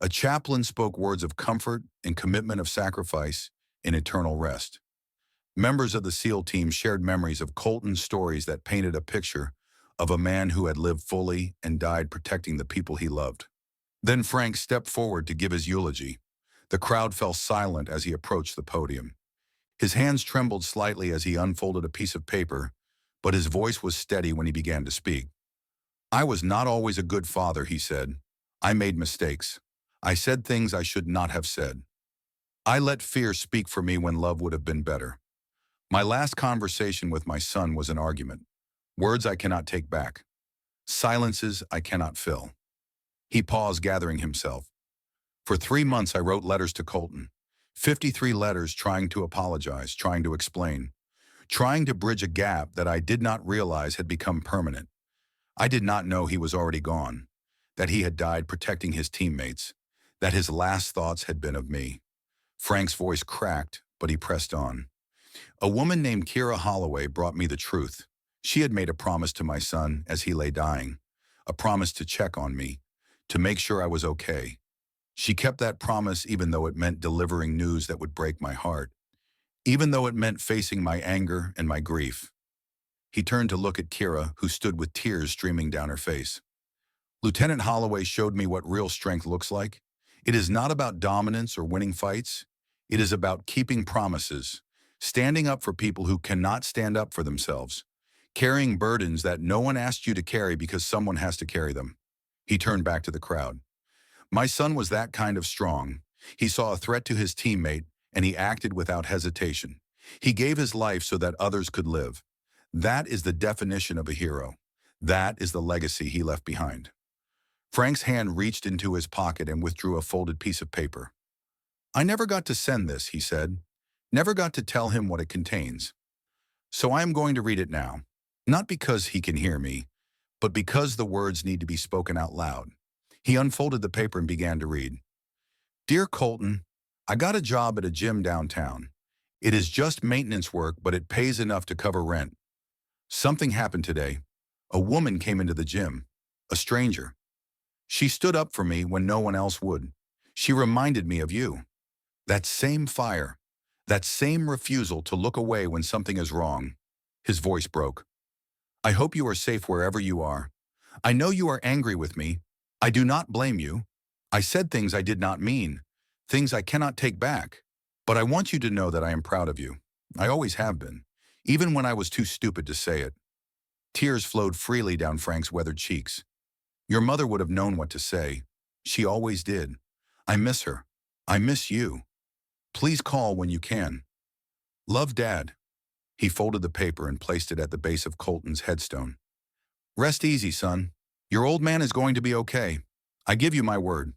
A chaplain spoke words of comfort and commitment, of sacrifice and eternal rest. Members of the SEAL team shared memories of Colton's stories that painted a picture of a man who had lived fully and died protecting the people he loved. Then Frank stepped forward to give his eulogy. The crowd fell silent as he approached the podium. His hands trembled slightly as he unfolded a piece of paper, but his voice was steady when he began to speak. "I was not always a good father," he said. "I made mistakes. I said things I should not have said. I let fear speak for me when love would have been better. My last conversation with my son was an argument. Words I cannot take back. Silences I cannot fill." He paused, gathering himself. "For 3 months I wrote letters to Colton. 53 letters, trying to apologize, trying to explain, trying to bridge a gap that I did not realize had become permanent. I did not know he was already gone, that he had died protecting his teammates, that his last thoughts had been of me." Frank's voice cracked, but he pressed on. "A woman named Kira Holloway brought me the truth. She had made a promise to my son as he lay dying, a promise to check on me, to make sure I was okay. She kept that promise even though it meant delivering news that would break my heart, even though it meant facing my anger and my grief." He turned to look at Kira, who stood with tears streaming down her face. "Lieutenant Holloway showed me what real strength looks like. It is not about dominance or winning fights. It is about keeping promises, standing up for people who cannot stand up for themselves, carrying burdens that no one asked you to carry because someone has to carry them." He turned back to the crowd. "My son was that kind of strong. He saw a threat to his teammate, and he acted without hesitation. He gave his life so that others could live. That is the definition of a hero. That is the legacy he left behind." Frank's hand reached into his pocket and withdrew a folded piece of paper. "I never got to send this," he said. "Never got to tell him what it contains. So I am going to read it now. Not because he can hear me, but because the words need to be spoken out loud." He unfolded the paper and began to read. "Dear Colton, I got a job at a gym downtown. It is just maintenance work, but it pays enough to cover rent. Something happened today. A woman came into the gym, a stranger. She stood up for me when no one else would. She reminded me of you. That same fire, that same refusal to look away when something is wrong." His voice broke. "I hope you are safe wherever you are. I know you are angry with me. I do not blame you. I said things I did not mean, things I cannot take back. But I want you to know that I am proud of you. I always have been, even when I was too stupid to say it." Tears flowed freely down Frank's weathered cheeks. "Your mother would have known what to say. She always did. I miss her. I miss you. Please call when you can. Love, Dad." He folded the paper and placed it at the base of Colton's headstone. "Rest easy, son. Your old man is going to be okay. I give you my word."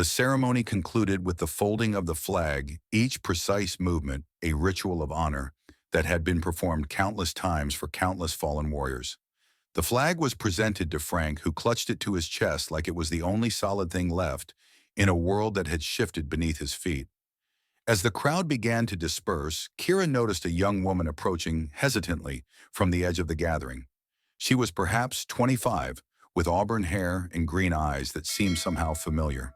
The ceremony concluded with the folding of the flag, each precise movement a ritual of honor that had been performed countless times for countless fallen warriors. The flag was presented to Frank, who clutched it to his chest like it was the only solid thing left in a world that had shifted beneath his feet. As the crowd began to disperse, Kira noticed a young woman approaching hesitantly from the edge of the gathering. She was perhaps 25, with auburn hair and green eyes that seemed somehow familiar.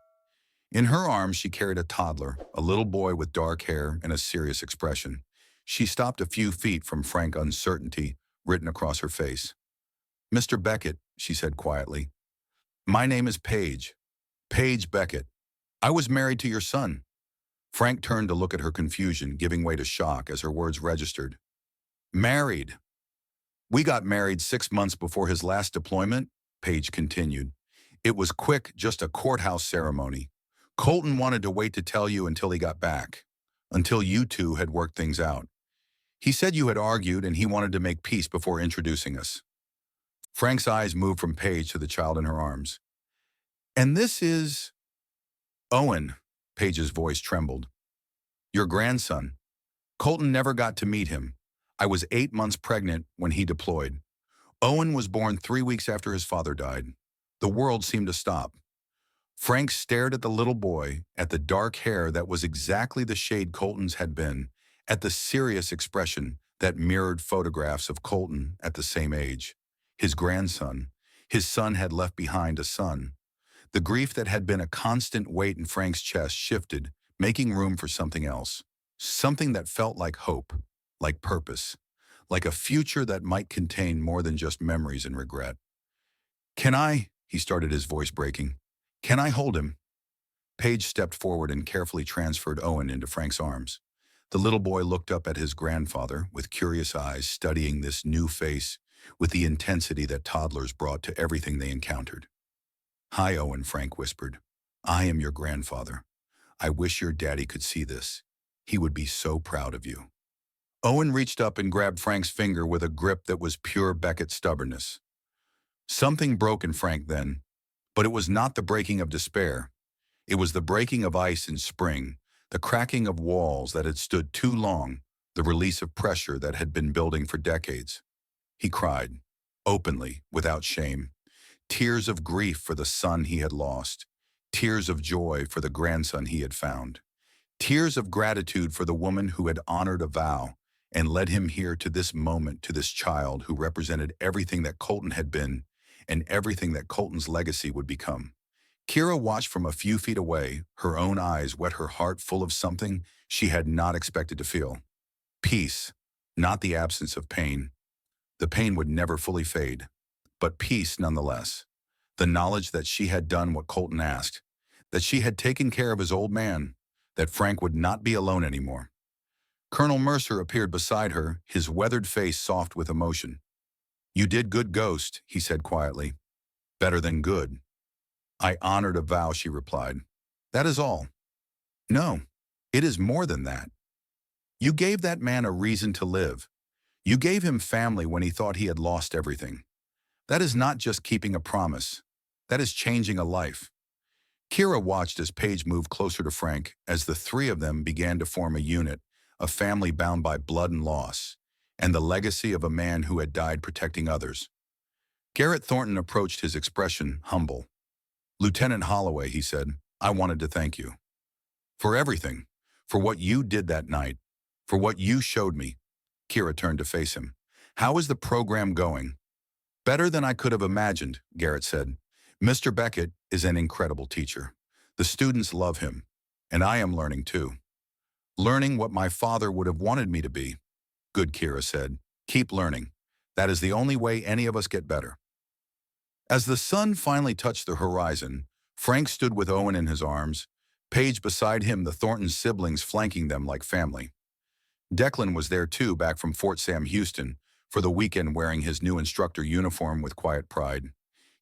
In her arms, she carried a toddler, a little boy with dark hair and a serious expression. She stopped a few feet from Frank, uncertainty written across her face. "Mr. Beckett," she said quietly. "My name is Paige. Paige Beckett. I was married to your son." Frank turned to look at her confusion, giving way to shock as her words registered. "Married. We got married 6 months before his last deployment," Paige continued. "It was quick, just a courthouse ceremony. Colton wanted to wait to tell you until he got back, until you two had worked things out. He said you had argued and he wanted to make peace before introducing us." Frank's eyes moved from Paige to the child in her arms. "And this is—" "Owen," Paige's voice trembled. "Your grandson. Colton never got to meet him. I was 8 months pregnant when he deployed. Owen was born 3 weeks after his father died. The world seemed to stop." Frank stared at the little boy, at the dark hair that was exactly the shade Colton's had been, at the serious expression that mirrored photographs of Colton at the same age. His grandson. His son had left behind a son. The grief that had been a constant weight in Frank's chest shifted, making room for something else. Something that felt like hope, like purpose, like a future that might contain more than just memories and regret. "Can I," he started, his voice breaking, "can I hold him?" Paige stepped forward and carefully transferred Owen into Frank's arms. The little boy looked up at his grandfather with curious eyes, studying this new face with the intensity that toddlers brought to everything they encountered. "Hi, Owen," Frank whispered. "I am your grandfather. I wish your daddy could see this. He would be so proud of you." Owen reached up and grabbed Frank's finger with a grip that was pure Beckett stubbornness. Something broke in Frank then, but it was not the breaking of despair. It was the breaking of ice in spring, the cracking of walls that had stood too long, the release of pressure that had been building for decades. He cried, openly, without shame. Tears of grief for the son he had lost. Tears of joy for the grandson he had found. Tears of gratitude for the woman who had honored a vow and led him here to this moment, to this child who represented everything that Colton had been and everything that Colton's legacy would become. Kira watched from a few feet away, her own eyes wet, her heart full of something she had not expected to feel. Peace, not the absence of pain. The pain would never fully fade, but peace nonetheless. The knowledge that she had done what Colton asked, that she had taken care of his old man, that Frank would not be alone anymore. Colonel Mercer appeared beside her, his weathered face soft with emotion. "You did good, Ghost," he said quietly. "Better than good." "I honored a vow," she replied. "That is all." "No, it is more than that. You gave that man a reason to live. You gave him family when he thought he had lost everything. That is not just keeping a promise. That is changing a life." Kira watched as Paige moved closer to Frank, as the three of them began to form a unit, a family bound by blood and loss, and the legacy of a man who had died protecting others. Garrett Thornton approached, his expression humble. "Lieutenant Holloway," he said, "I wanted to thank you. For everything. For what you did that night. For what you showed me." Kira turned to face him. "How is the program going?" "Better than I could have imagined," Garrett said. "Mr. Beckett is an incredible teacher. The students love him. And I am learning too. Learning what my father would have wanted me to be." "Good," Kira said. "Keep learning. That is the only way any of us get better." As the sun finally touched the horizon, Frank stood with Owen in his arms, Paige beside him, the Thornton siblings flanking them like family. Declan was there too, back from Fort Sam Houston, for the weekend, wearing his new instructor uniform with quiet pride.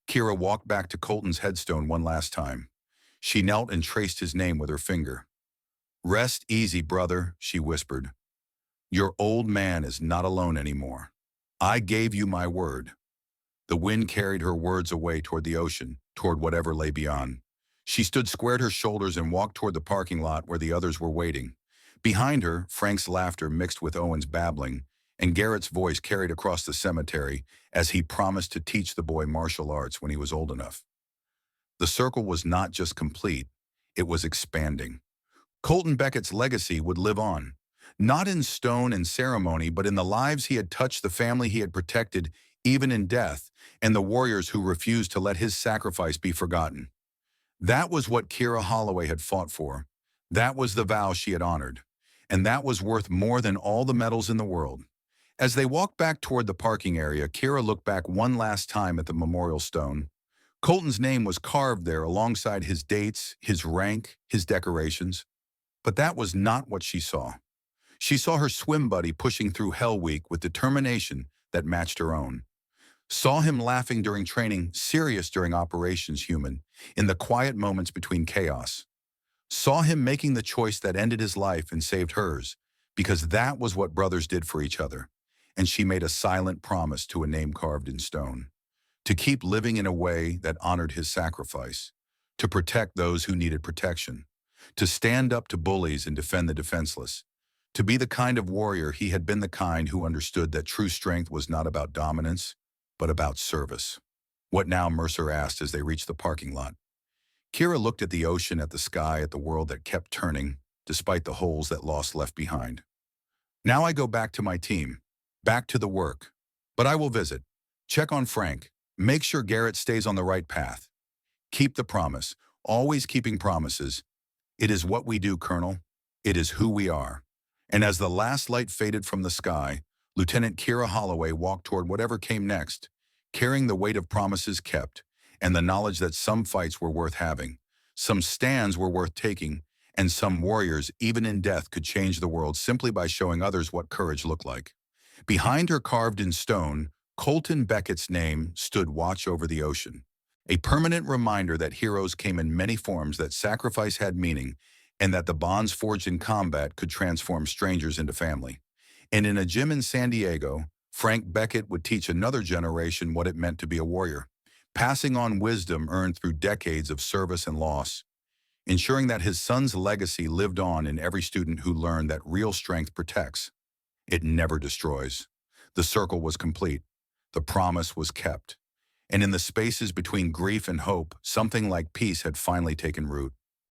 Kira walked back to Colton's headstone one last time. She knelt and traced his name with her finger. "Rest easy, brother," she whispered. "Your old man is not alone anymore. I gave you my word." The wind carried her words away toward the ocean, toward whatever lay beyond. She stood squared her shoulders and walked toward the parking lot where the others were waiting. Behind her, Frank's laughter mixed with Owen's babbling, and Garrett's voice carried across the cemetery as he promised to teach the boy martial arts when he was old enough. The circle was not just complete, it was expanding. Colton Beckett's legacy would live on, not in stone and ceremony, but in the lives he had touched, the family he had protected, even in death, and the warriors who refused to let his sacrifice be forgotten. That was what Kira Holloway had fought for. That was the vow she had honored. And that was worth more than all the medals in the world. As they walked back toward the parking area, Kira looked back one last time at the memorial stone. Colton's name was carved there alongside his dates, his rank, his decorations. But that was not what she saw. She saw her swim buddy pushing through Hell Week with determination that matched her own. Saw him laughing during training, serious during operations, human, in the quiet moments between chaos. Saw him making the choice that ended his life and saved hers, because that was what brothers did for each other. And she made a silent promise to a name carved in stone, to keep living in a way that honored his sacrifice, to protect those who needed protection, to stand up to bullies and defend the defenseless, to be the kind of warrior he had been, the kind who understood that true strength was not about dominance, but about service. What now? Mercer asked as they reached the parking lot. Kira looked at the ocean, at the sky, at the world that kept turning, despite the holes that lost left behind. Now I go back to my team, back to the work. But I will visit, check on Frank, make sure Garrett stays on the right path. Keep the promise, always keeping promises. It is what we do, Colonel. It is who we are. And as the last light faded from the sky, Lieutenant Kira Holloway walked toward whatever came next, carrying the weight of promises kept, and the knowledge that some fights were worth having, some stands were worth taking, and some warriors, even in death, could change the world simply by showing others what courage looked like. Behind her, carved in stone, Colton Beckett's name stood watch over the ocean, a permanent reminder that heroes came in many forms, that sacrifice had meaning, and that the bonds forged in combat could transform strangers into family. And in a gym in San Diego, Frank Beckett would teach another generation what it meant to be a warrior, passing on wisdom earned through decades of service and loss, ensuring that his son's legacy lived on in every student who learned that real strength protects. It never destroys. The circle was complete. The promise was kept. And in the spaces between grief and hope, something like peace had finally taken root.